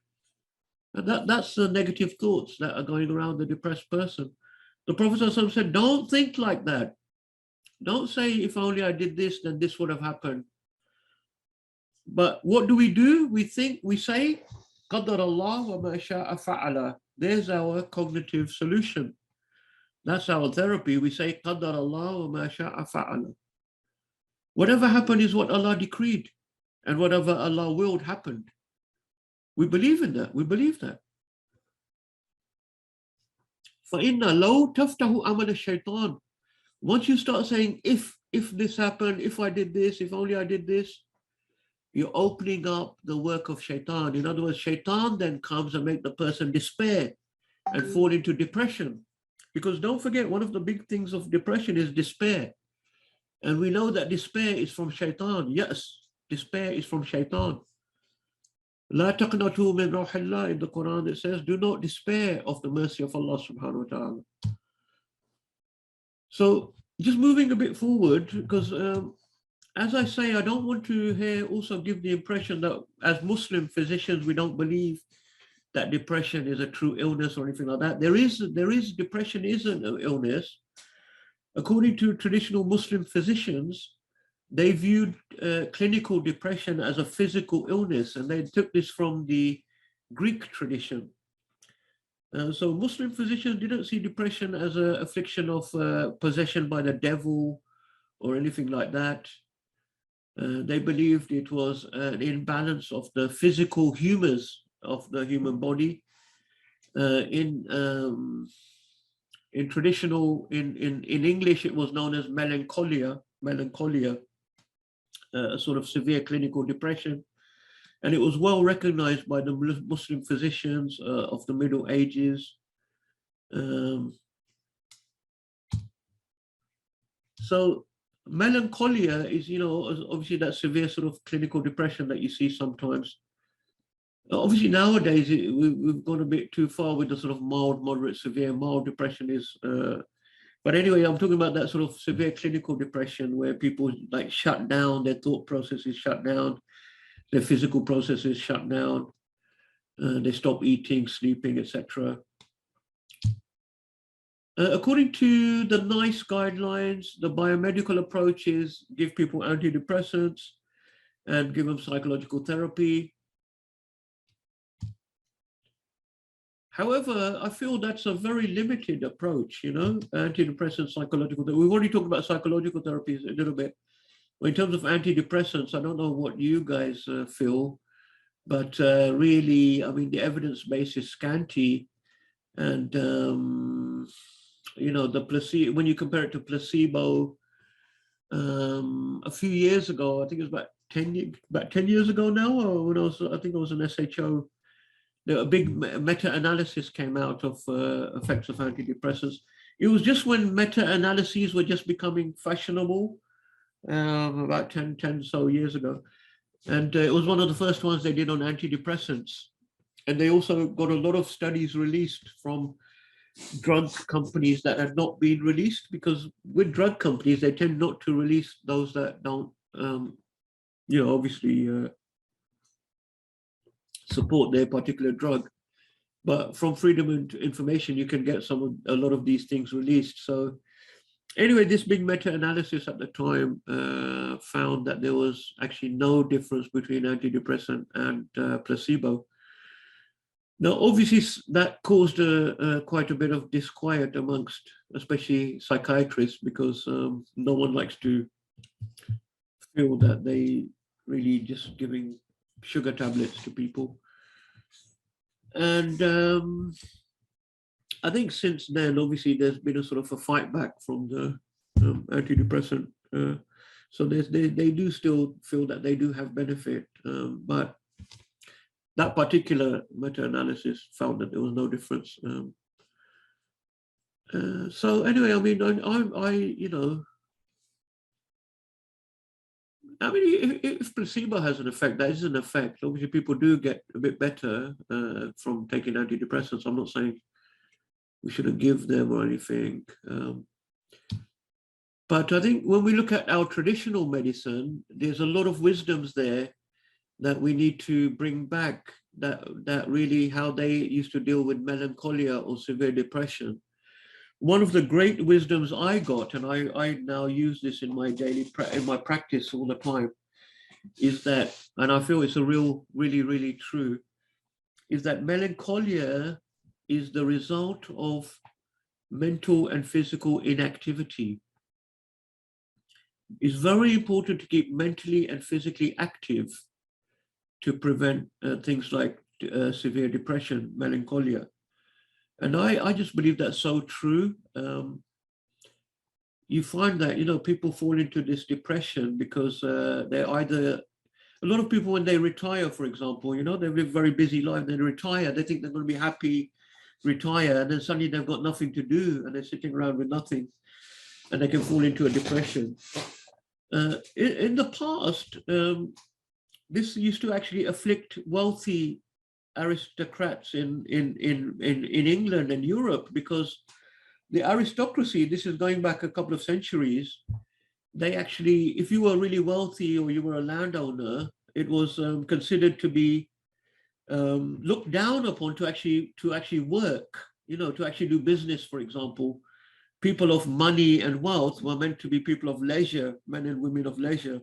And that's the negative thoughts that are going around the depressed person. The Prophet ﷺ said, don't think like that. Don't say, if only I did this, then this would have happened. But what do? We say, قَدَّرَ اللَّهُ وَمَا شَاءَ فَعَلَ. There's our cognitive solution. That's our therapy. We say, قَدَّرَ اللَّهُ وَمَا شَاءَ فَعَلَ. Whatever happened is what Allah decreed, and whatever Allah willed happened. We believe in that. We believe that. فَإِنَّ لَوْ تَفْتَحُ عَمَلَ الشَّيْطَانِ. Once you start saying, if this happened, if I did this, if only I did this, you're opening up the work of shaitan. In other words, shaitan then comes and make the person despair and fall into depression. Because don't forget, one of the big things of depression is despair. And we know that despair is from shaitan. Yes, despair is from shaitan. لا تقنطوا من روح الله. In the Quran it says, do not despair of the mercy of Allah subhanahu wa ta'ala. So just moving a bit forward, because as I say, I don't want to here also give the impression that as Muslim physicians, we don't believe that depression is a true illness or anything like that. There is depression is an illness. According to traditional Muslim physicians, they viewed clinical depression as a physical illness, and they took this from the Greek tradition. So Muslim physicians didn't see depression as an affliction of possession by the devil or anything like that. They believed it was an imbalance of the physical humors of the human body. In English, it was known as melancholia, a sort of severe clinical depression. And it was well recognized by the Muslim physicians of the Middle Ages. So melancholia is, obviously that severe sort of clinical depression that you see sometimes. Obviously, nowadays we've gone a bit too far with the sort of mild, moderate, severe. Mild depression is, but anyway, I'm talking about that sort of severe clinical depression where people like shut down, their thought processes shut down, their physical processes shut down, they stop eating, sleeping, etc. According to the NICE guidelines, the biomedical approach is give people antidepressants and give them psychological therapy. However, I feel that's a very limited approach, you know, antidepressant, psychological. We've already talked about psychological therapies a little bit. But in terms of antidepressants, I don't know what you guys feel, but really, I mean, the evidence base is scanty. And, you know, the placebo, when you compare it to placebo, a few years ago, I think it was about 10 years ago now, or when I think I was an SHO, a big meta-analysis came out of effects of antidepressants. It was just when meta-analyses were just becoming fashionable, about 10 so years ago. And it was one of the first ones they did on antidepressants. And they also got a lot of studies released from drug companies that had not been released, because with drug companies, they tend not to release those that don't, you know, obviously, support their particular drug. But from Freedom of Information, you can get a lot of these things released. So anyway, this big meta-analysis at the time found that there was actually no difference between antidepressant and placebo. Now, obviously, that caused quite a bit of disquiet amongst, especially psychiatrists, because no one likes to feel that they really just giving sugar tablets to people. And I think since then, obviously, there's been a sort of a fight back from the antidepressant. So they do still feel that they do have benefit, but that particular meta-analysis found that there was no difference. So anyway, I mean, I you know, I mean, if placebo has an effect, that is an effect. Obviously, people do get a bit better from taking antidepressants. I'm not saying we shouldn't give them or anything. But I think when we look at our traditional medicine, there's a lot of wisdoms there that we need to bring back, that really how they used to deal with melancholia or severe depression. One of the great wisdoms I got, and I now use this in my in my practice all the time, is that, and I feel it's a really true, is that melancholia is the result of mental and physical inactivity. It's very important to keep mentally and physically active to prevent things like severe depression, melancholia. And I just believe that's so true. You find that, you know, people fall into this depression because they're either, a lot of people when they retire, for example, you know, they live a very busy life, they retire, they think they're going to be happy, retire, and then suddenly they've got nothing to do and they're sitting around with nothing, and they can fall into a depression. In the past, this used to actually afflict wealthy aristocrats in England and Europe, because the aristocracy, this is going back a couple of centuries, they actually, if you were really wealthy or you were a landowner, it was considered to be looked down upon to actually work, you know, to actually do business, for example. People of money and wealth were meant to be people of leisure, men and women of leisure,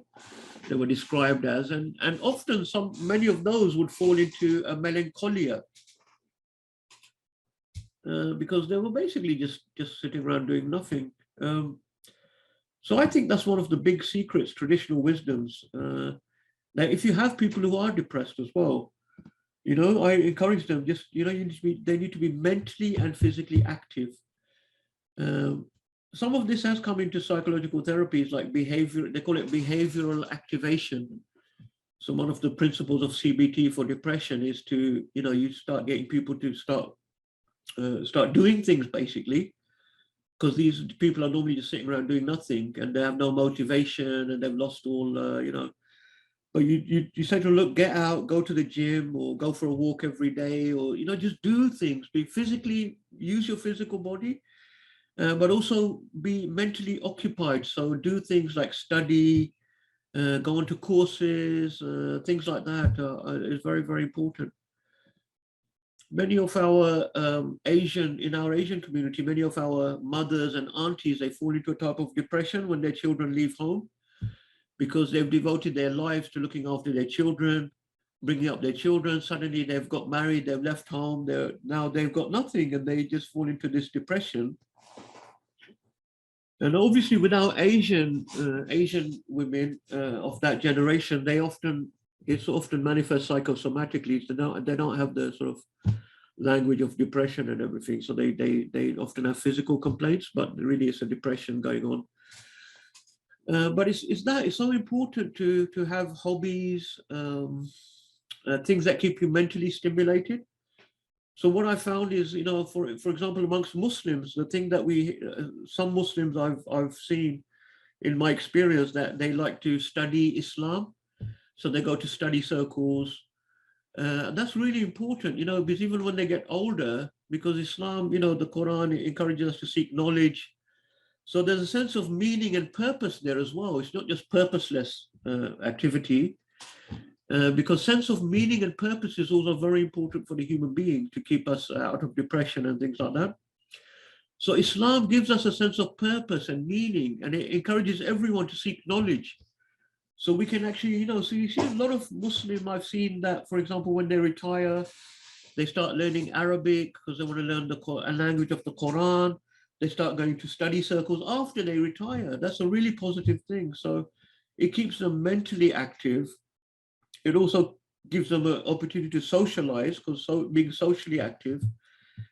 they were described as, and often many of those would fall into a melancholia because they were basically just sitting around doing nothing. So I think that's one of the big secrets, traditional wisdoms, that if you have people who are depressed as well, you know, I encourage them, just, you know, they need to be mentally and physically active. Some of this has come into psychological therapies like behavior, they call it behavioral activation. So one of the principles of CBT for depression is to, you know, you start getting people to start doing things, basically, because these people are normally just sitting around doing nothing and they have no motivation and they've lost all, you know. But you say to look, get out, go to the gym, or go for a walk every day, or just do things. Be physically, use your physical body, but also be mentally occupied. So do things like study, go on to courses, things like that is very, very important. Many of our in our Asian community, many of our mothers and aunties, they fall into a type of depression when their children leave home, because they've devoted their lives to looking after their children, bringing up their children. Suddenly they've got married, they've left home, now they've got nothing, and they just fall into this depression. And obviously with our Asian women of that generation, it's often manifests psychosomatically. So they don't have the sort of language of depression and everything. So they often have physical complaints, but really it's a depression going on. But it's so important to have hobbies, things that keep you mentally stimulated. So what I found is, for example, amongst Muslims, the thing that some Muslims I've seen in my experience, that they like to study Islam. So they go to study circles. That's really important, because even when they get older, because Islam, the Quran encourages us to seek knowledge. So there's a sense of meaning and purpose there as well. It's not just purposeless activity, because sense of meaning and purpose is also very important for the human being to keep us out of depression and things like that. So Islam gives us a sense of purpose and meaning, and it encourages everyone to seek knowledge. So we can actually, so you see a lot of Muslim, I've seen that, for example, when they retire, they start learning Arabic because they want to learn a language of the Quran. They start going to study circles after they retire. That's a really positive thing. So it keeps them mentally active. It also gives them an opportunity to socialize, because being socially active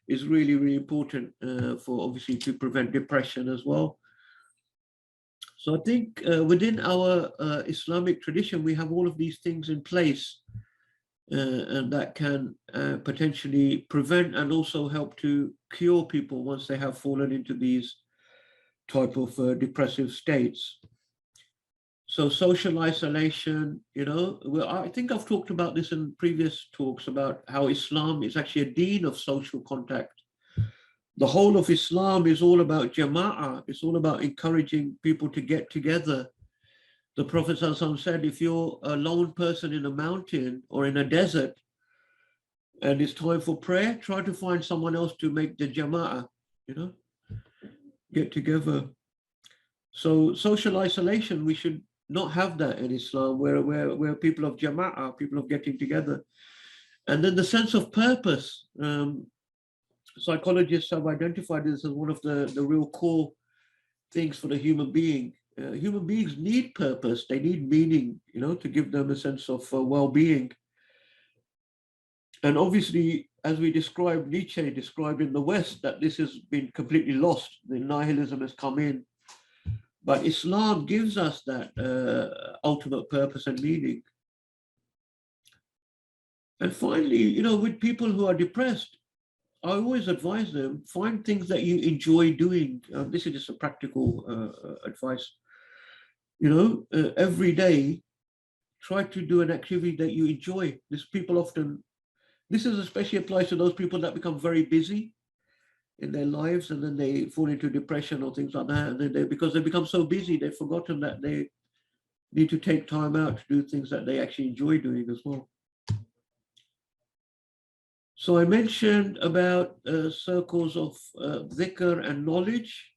is really, really important for obviously to prevent depression as well. So I think within our Islamic tradition, we have all of these things in place, and that can potentially prevent and also help to cure people once they have fallen into these type of depressive states. So social isolation, well, I think I've talked about this in previous talks about how Islam is actually a deen of social contact. The whole of Islam is all about jama'ah. It's all about encouraging people to get together. The Prophet ﷺ said, if you're a lone person in a mountain or in a desert and it's time for prayer, try to find someone else to make the jama'ah, get together. So social isolation, we should not have that in Islam, where people of jama'ah, people of getting together. And then the sense of purpose. Psychologists have identified this as one of the real core things for the human being. Human beings need purpose. They need meaning, to give them a sense of well-being. And obviously, as we described, Nietzsche described in the West that this has been completely lost. The nihilism has come in. But Islam gives us that ultimate purpose and meaning. And finally, with people who are depressed, I always advise them, find things that you enjoy doing. This is just a practical advice. Every day, try to do an activity that you enjoy. This is especially applies to those people that become very busy in their lives, and then they fall into depression or things like that. And then because they become so busy, they've forgotten that they need to take time out to do things that they actually enjoy doing as well. So I mentioned about circles of dhikr and knowledge.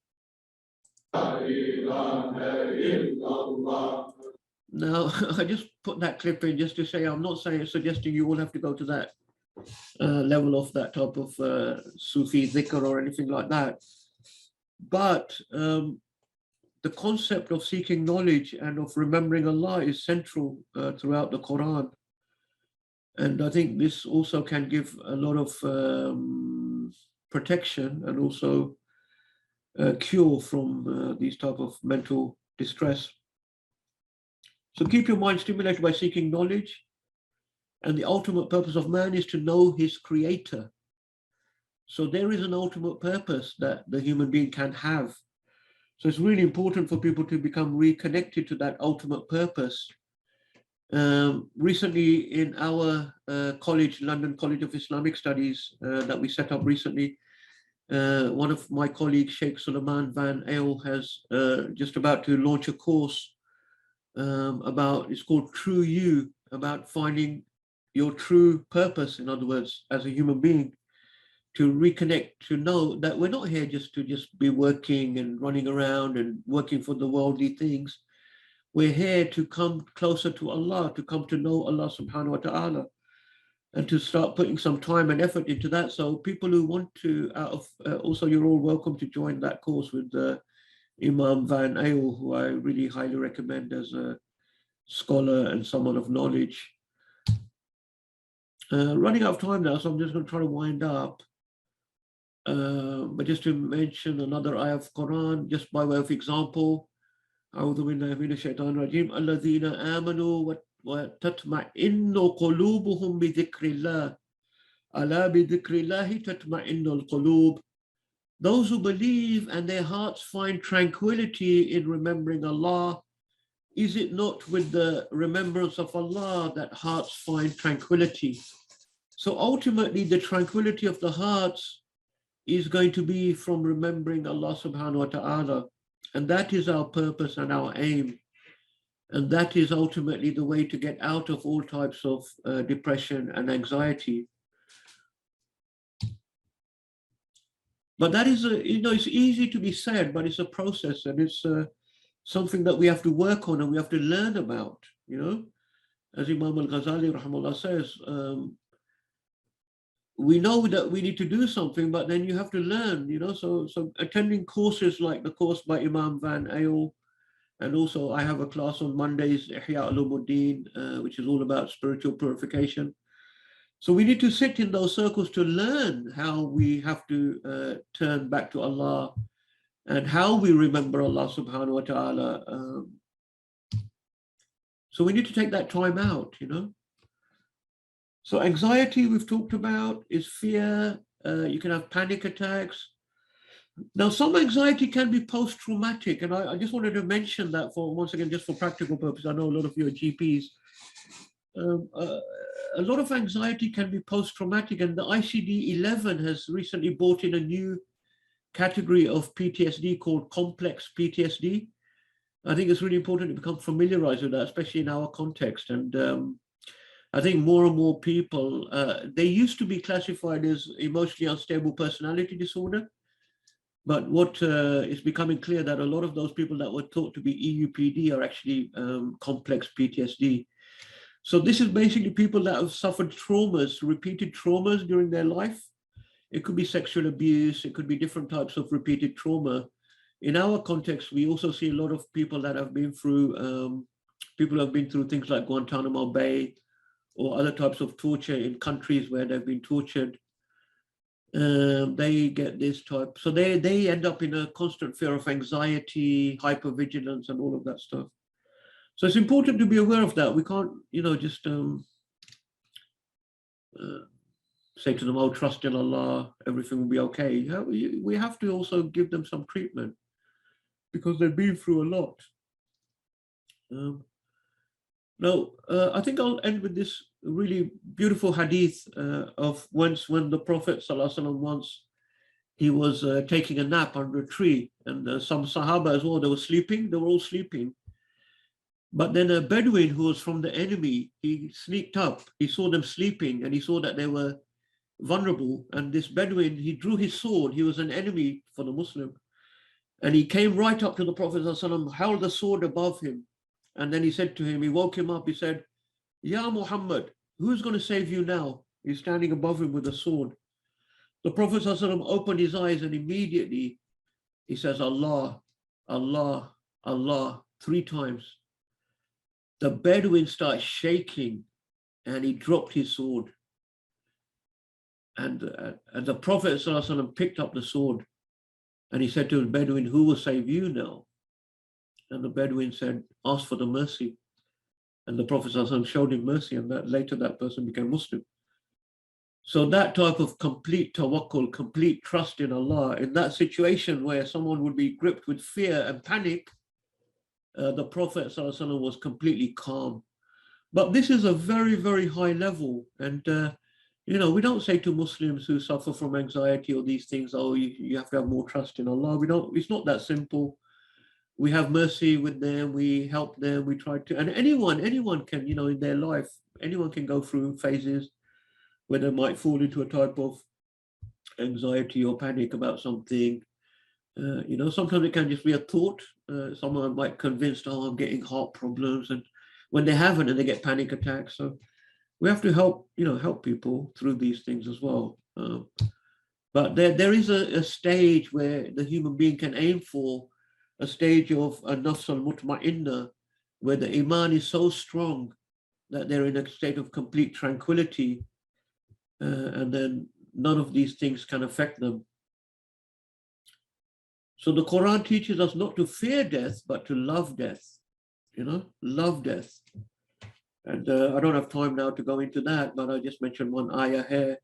Now, I just put that clip in just to say, I'm not suggesting you all have to go to that level of that type of Sufi dhikr or anything like that. But the concept of seeking knowledge and of remembering Allah is central throughout the Quran. And I think this also can give a lot of protection and also cure from these type of mental distress. So keep your mind stimulated by seeking knowledge. And the ultimate purpose of man is to know his creator. So there is an ultimate purpose that the human being can have. So it's really important for people to become reconnected to that ultimate purpose. Recently in our college, London College of Islamic Studies, that we set up recently, one of my colleagues, Sheikh Suleiman Van Eyl, has just about to launch a course about, it's called True You, about finding your true purpose, in other words, as a human being, to reconnect, to know that we're not here just to be working and running around and working for the worldly things. We're here to come closer to Allah, to come to know Allah subhanahu wa ta'ala, and to start putting some time and effort into that. So people who want to, also you're all welcome to join that course with Imam Van Eyl, who I really highly recommend as a scholar and someone of knowledge. Running out of time now, so I'm just going to try to wind up. But just to mention another ayah of Quran, just by way of example, أعوذ بالله من الشيطان الرجيم الذين آمنوا وتطمئن قلوبهم بذكر الله ألا بذكر الله تطمئن القلوب. Those who believe and their hearts find tranquility in remembering Allah, is it not with the remembrance of Allah that hearts find tranquility? So ultimately the tranquility of the hearts is going to be from remembering Allah subhanahu wa ta'ala. And that is our purpose and our aim. And that is ultimately the way to get out of all types of depression and anxiety. But that is, it's easy to be said, but it's a process, and it's something that we have to work on and we have to learn about, As Imam al-Ghazali rahimahullah says, we know that we need to do something, but then you have to learn, so attending courses like the course by Imam Van Eyl, and also I have a class on Mondays, Ihya Ulumuddin, which is all about spiritual purification. So we need to sit in those circles to learn how we have to turn back to Allah and how we remember Allah subhanahu wa ta'ala. So we need to take that time out, So anxiety we've talked about is fear. You can have panic attacks. Now, some anxiety can be post-traumatic, and I just wanted to mention that once again, just for practical purposes. I know a lot of you are GPs. A lot of anxiety can be post-traumatic, and the ICD-11 has recently brought in a new category of PTSD called complex PTSD. I think it's really important to become familiarized with that, especially in our context. And I think more and more people, they used to be classified as emotionally unstable personality disorder. But what is becoming clear that a lot of those people that were thought to be EUPD are actually complex PTSD. So this is basically people that have suffered traumas, repeated traumas during their life. It could be sexual abuse, it could be different types of repeated trauma. In our context, we also see a lot of people that have been through, things like Guantanamo Bay or other types of torture in countries where they've been tortured. They get this type. So they end up in a constant fear of anxiety, hypervigilance, and all of that stuff. So it's important to be aware of that. We can't, just say to them, oh, trust in Allah, everything will be okay. We have to also give them some treatment because they've been through a lot. Now, I think I'll end with this really beautiful hadith of when the Prophet ﷺ once, he was taking a nap under a tree, and some Sahaba as well, they were all sleeping. But then a Bedouin who was from the enemy, he sneaked up, he saw them sleeping, and he saw that they were vulnerable. And this Bedouin, he drew his sword, he was an enemy for the Muslim. And he came right up to the Prophet ﷺ, held the sword above him. And then he said to him, he woke him up, he said, Ya Muhammad, who's going to save you now? He's standing above him with a sword. The Prophet ﷺ opened his eyes, and immediately he says, Allah, Allah, Allah, 3 times. The Bedouin starts shaking and he dropped his sword. And the Prophet ﷺ picked up the sword and he said to the Bedouin, who will save you now? And the Bedouin said, ask for the mercy. And the Prophet ﷺ showed him mercy, and later that person became Muslim. So that type of complete tawakkul, complete trust in Allah, in that situation where someone would be gripped with fear and panic, the Prophet ﷺ was completely calm. But this is a very, very high level. And, you know, we don't say to Muslims who suffer from anxiety or these things, oh, you have to have more trust in Allah. We don't, it's not that simple. We have mercy with them, we help them, we try to, and anyone can, you know, in their life, anyone can go through phases where they might fall into a type of anxiety or panic about something. You know, sometimes it can just be a thought. Someone might convinced, oh, I'm getting heart problems, and when they haven't, and they get panic attacks. So we have to help, you know, help people through these things as well. But there is a stage where the human being can aim for, a stage of a nafs al-mutma'inna, where the iman is so strong that they're in a state of complete tranquility, and then none of these things can affect them. So the Quran teaches us not to fear death, but to love death, you know, love death. And I don't have time now to go into that, but I just mentioned one ayah here.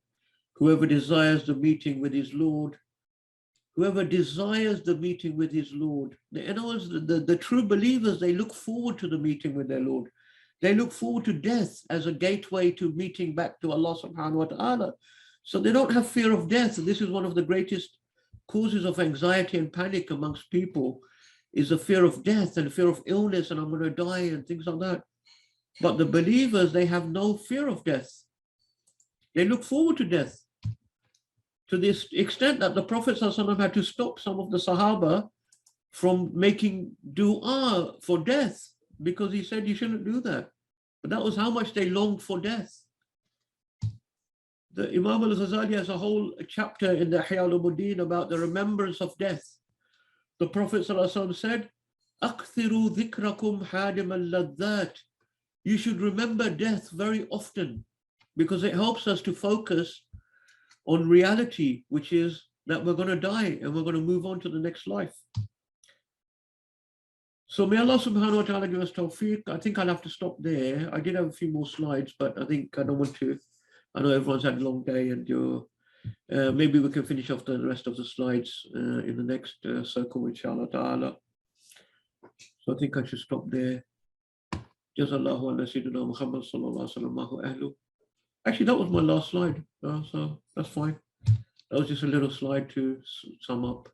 Whoever desires the meeting with his Lord, whoever desires the meeting with his Lord, in other words, the true believers, they look forward to the meeting with their Lord. They look forward to death as a gateway to meeting back to Allah subhanahu wa ta'ala. So they don't have fear of death. And this is one of the greatest causes of anxiety and panic amongst people, is the fear of death and fear of illness, and I'm going to die and things like that. But the believers, they have no fear of death. They look forward to death, to this extent that the Prophet ﷺ had to stop some of the Sahaba from making dua for death, because he said you shouldn't do that. But that was how much they longed for death. The Imam al-Ghazali has a whole chapter in the Ihya Ulumuddin about the remembrance of death. The Prophet ﷺ said, "Akthiru dhikrakum hadim al-ladhat." You should remember death very often, because it helps us to focus on reality, which is that we're going to die and we're going to move on to the next life. So may Allah subhanahu wa ta'ala give us tawfiq. I think I'll have to stop there. I did have a few more slides, but I think I don't want to. I know everyone's had a long day, and maybe we can finish off the rest of the slides in the next circle, inshallah ta'ala. So I think I should stop there. Jazallahu ala Sayyidina Muhammad sallallahu alaihi wasallam. Actually, that was my last slide, so that's fine. That was just a little slide to sum up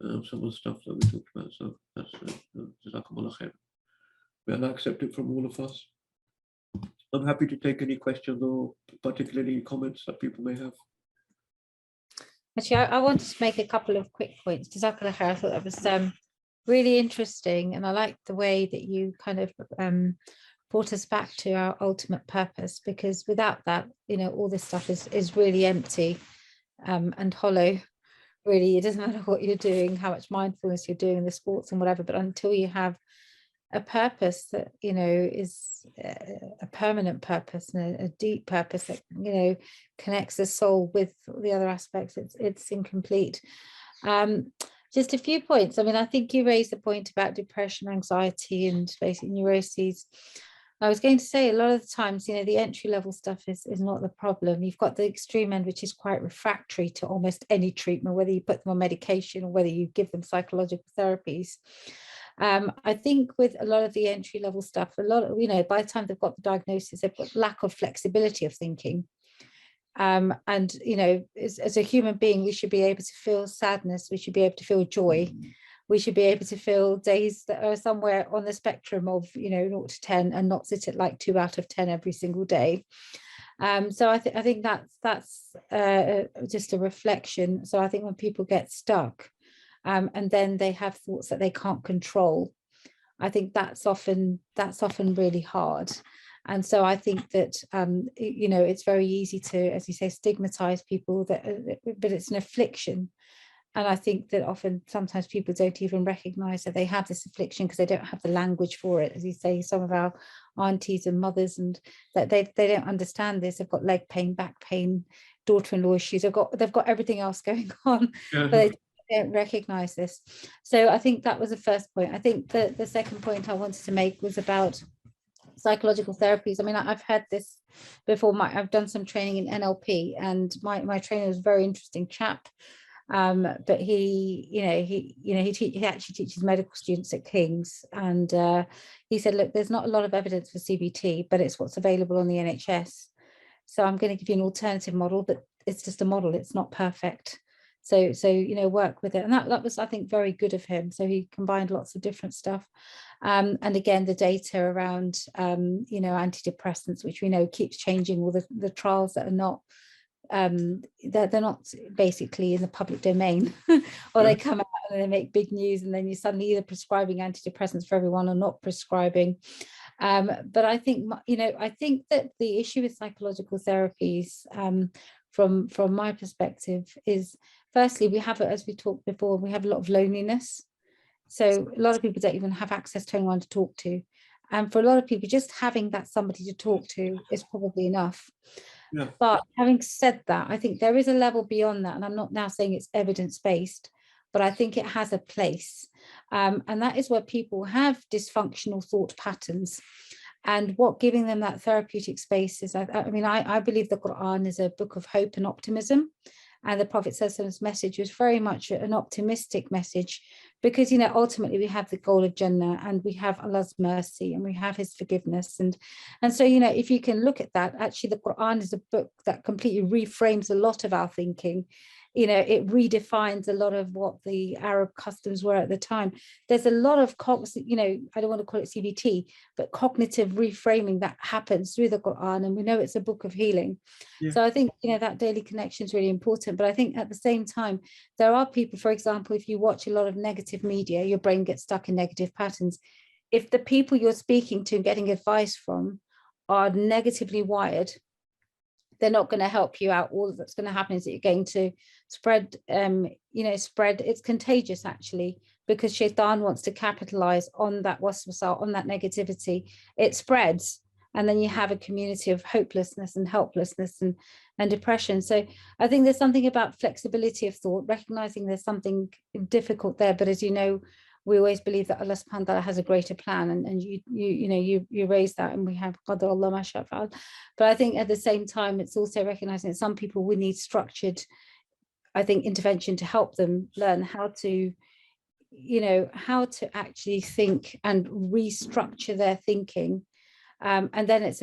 some of the stuff that we talked about. So that's Jazakumullah khair. May Allah accept it from all of us. I'm happy to take any questions or particularly comments that people may have. Actually, I wanted to make a couple of quick points. Jazakallah khair. I thought that was really interesting, and I like the way that you kind of brought us back to our ultimate purpose, because without that, you know, all this stuff is really empty and hollow. Really, it doesn't matter what you're doing, how much mindfulness you're doing, the sports and whatever, but until you have a purpose that, you know, is a permanent purpose and a deep purpose that, you know, connects the soul with the other aspects, it's incomplete. Just a few points. I mean, I think you raised the point about depression, anxiety, and basic neuroses. I was going to say, a lot of the times, you know, the entry level stuff is not the problem. You've got the extreme end, which is quite refractory to almost any treatment, whether you put them on medication or whether you give them psychological therapies. I think with a lot of the entry level stuff, a lot of, you know, by the time they've got the diagnosis, they've got lack of flexibility of thinking. And, you know, as a human being, we should be able to feel sadness. We should be able to feel joy. We should be able to feel days that are somewhere on the spectrum of, you know, 0 to 10, and not sit at like 2 out of 10 every single day. So I think that's just a reflection. So I think when people get stuck and then they have thoughts that they can't control, I think that's often really hard. And so I think that, you know, it's very easy to, as you say, stigmatize people, but it's an affliction. And I think that sometimes people don't even recognize that they have this affliction because they don't have the language for it. As you say, some of our aunties and mothers, and that they don't understand this. They've got leg pain, back pain, daughter-in-law issues. They've got everything else going on, but they don't recognize this. So I think that was the first point. I think the second point I wanted to make was about psychological therapies. I mean, I've had this before. I've done some training in NLP, and my trainer was a very interesting chap. But he actually teaches medical students at King's, and he said, look, there's not a lot of evidence for CBT, but it's what's available on the NHS. So I'm going to give you an alternative model, but it's just a model, it's not perfect. So work with it. And that was, I think, very good of him. So he combined lots of different stuff. And again, the data around, antidepressants, which we know keeps changing, all the trials that are not, they're not basically in the public domain, or they come out and they make big news, and then you're suddenly either prescribing antidepressants for everyone or not prescribing. But I think, I think that the issue with psychological therapies, from my perspective, is firstly, we have, as we talked before, we have a lot of loneliness. So a lot of people don't even have access to anyone to talk to. And for a lot of people, just having that somebody to talk to is probably enough. Yeah. But having said that, I think there is a level beyond that. And I'm not now saying it's evidence-based, but I think it has a place. And that is where people have dysfunctional thought patterns. And what giving them that therapeutic space is, I believe the Quran is a book of hope and optimism. And the Prophet ﷺ's message was very much an optimistic message, because, ultimately we have the goal of Jannah, and we have Allah's mercy, and we have his forgiveness. And so, if you can look at that, actually the Quran is a book that completely reframes a lot of our thinking. It redefines a lot of what the Arab customs were at the time. There's a lot of, I don't want to call it CBT, but cognitive reframing that happens through the Quran. And we know it's a book of healing. Yeah. So I think, that daily connection is really important. But I think at the same time, there are people, for example, if you watch a lot of negative media, your brain gets stuck in negative patterns. If the people you're speaking to and getting advice from are negatively wired, they're not going to help you out. All that's going to happen is that you're going to spread, it's contagious, actually, because Shaitan wants to capitalize on that waswasa, on that negativity. It spreads, and then you have a community of hopelessness and helplessness and depression. So I think there's something about flexibility of thought, recognizing there's something difficult there. But as you know, we always believe that Allah subhanahu wa ta'ala has a greater plan, and you raise that, and we have Qadar Allah ma sha fa'al. But I think at the same time, it's also recognizing that some people would need structured, I think, intervention to help them learn how to actually think and restructure their thinking. And then it's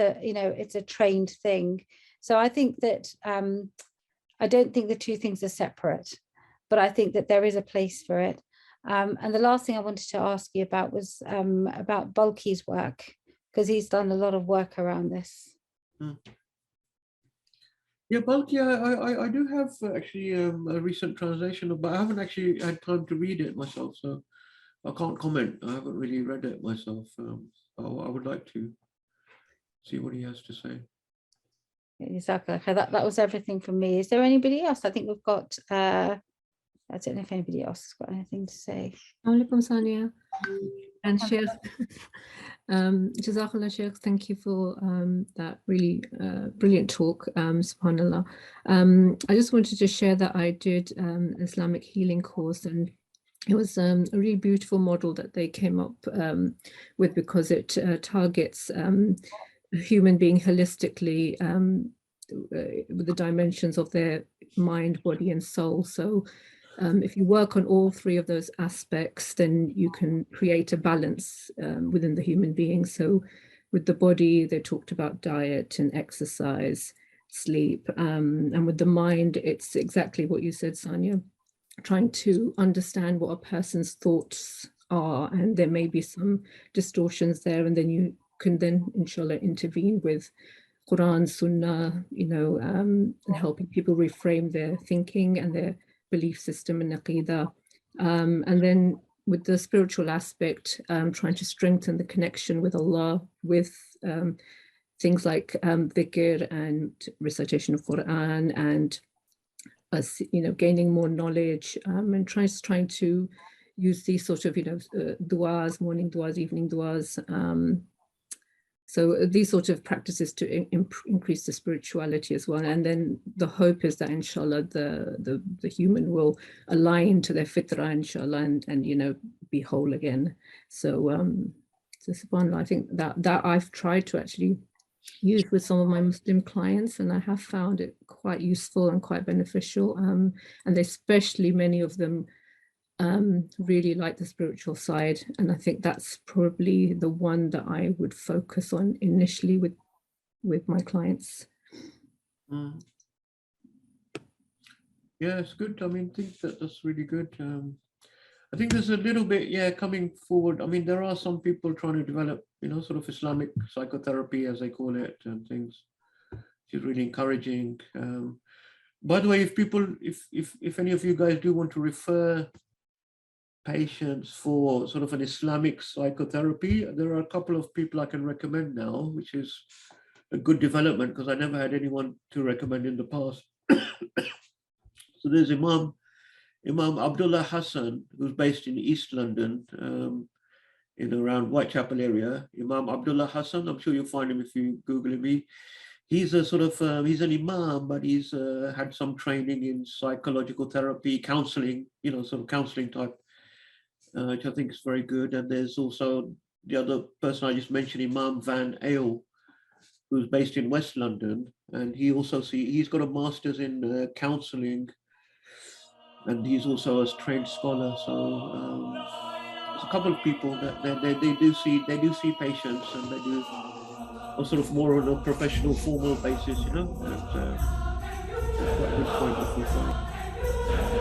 a trained thing. So I think that I don't think the two things are separate, but I think that there is a place for it. And the last thing I wanted to ask you about was about Bulky's work, because he's done a lot of work around this. Yeah, Bulky, I do have actually a recent translation, but I haven't actually had time to read it myself, so I can't comment. I haven't really read it myself. I would like to see what he has to say. Exactly. Okay, that was everything from me. Is there anybody else? I think we've got I don't know if anybody else has got anything to say. Alaikum Sania and Sheikh. Jazakallah Sheikh, thank you for that really brilliant talk, subhanallah. I just wanted to share that I did an Islamic healing course, and it was a really beautiful model that they came up with, because it targets a human being holistically with the dimensions of their mind, body and soul. So if you work on all three of those aspects, then you can create a balance within the human being. So with the body, they talked about diet and exercise, sleep. And with the mind, it's exactly what you said, Sanya, trying to understand what a person's thoughts are. And there may be some distortions there. And then you can then, inshallah, intervene with Quran, Sunnah, and helping people reframe their thinking and their belief system and aqidah. And then with the spiritual aspect, trying to strengthen the connection with Allah with things like Dhikr and recitation of Quran, and gaining more knowledge, and trying to use these sort of du'as, morning du'as, evening du'as. So these sort of practices to increase the spirituality as well. And then the hope is that, inshallah, the human will align to their fitrah, inshallah, and be whole again. So subhanAllah, I think that I've tried to actually used with some of my Muslim clients, and I have found it quite useful and quite beneficial. And especially many of them really like the spiritual side. And I think that's probably the one that I would focus on initially with my clients. Mm. Yeah, it's good. I mean, I think that's really good. I think there's a little bit, yeah, coming forward. I mean, there are some people trying to develop, sort of Islamic psychotherapy, as they call it, and things, which is really encouraging. By the way, if any of you guys do want to refer patients for sort of an Islamic psychotherapy, there are a couple of people I can recommend now, which is a good development because I never had anyone to recommend in the past. So there's Imam Abdullah Hassan, who's based in East London, in around Whitechapel area. Imam Abdullah Hassan, I'm sure you'll find him if you Google him. He's a sort of, he's an imam, but he's had some training in psychological therapy, counseling, sort of counseling type, which I think is very good. And there's also the other person I just mentioned, Imam Van Ale, who's based in West London. And he's got a master's in counseling, and he's also a trained scholar. So there's a couple of people that they do see patients, and they do sort of more on a professional, formal basis, and quite a good point, I think.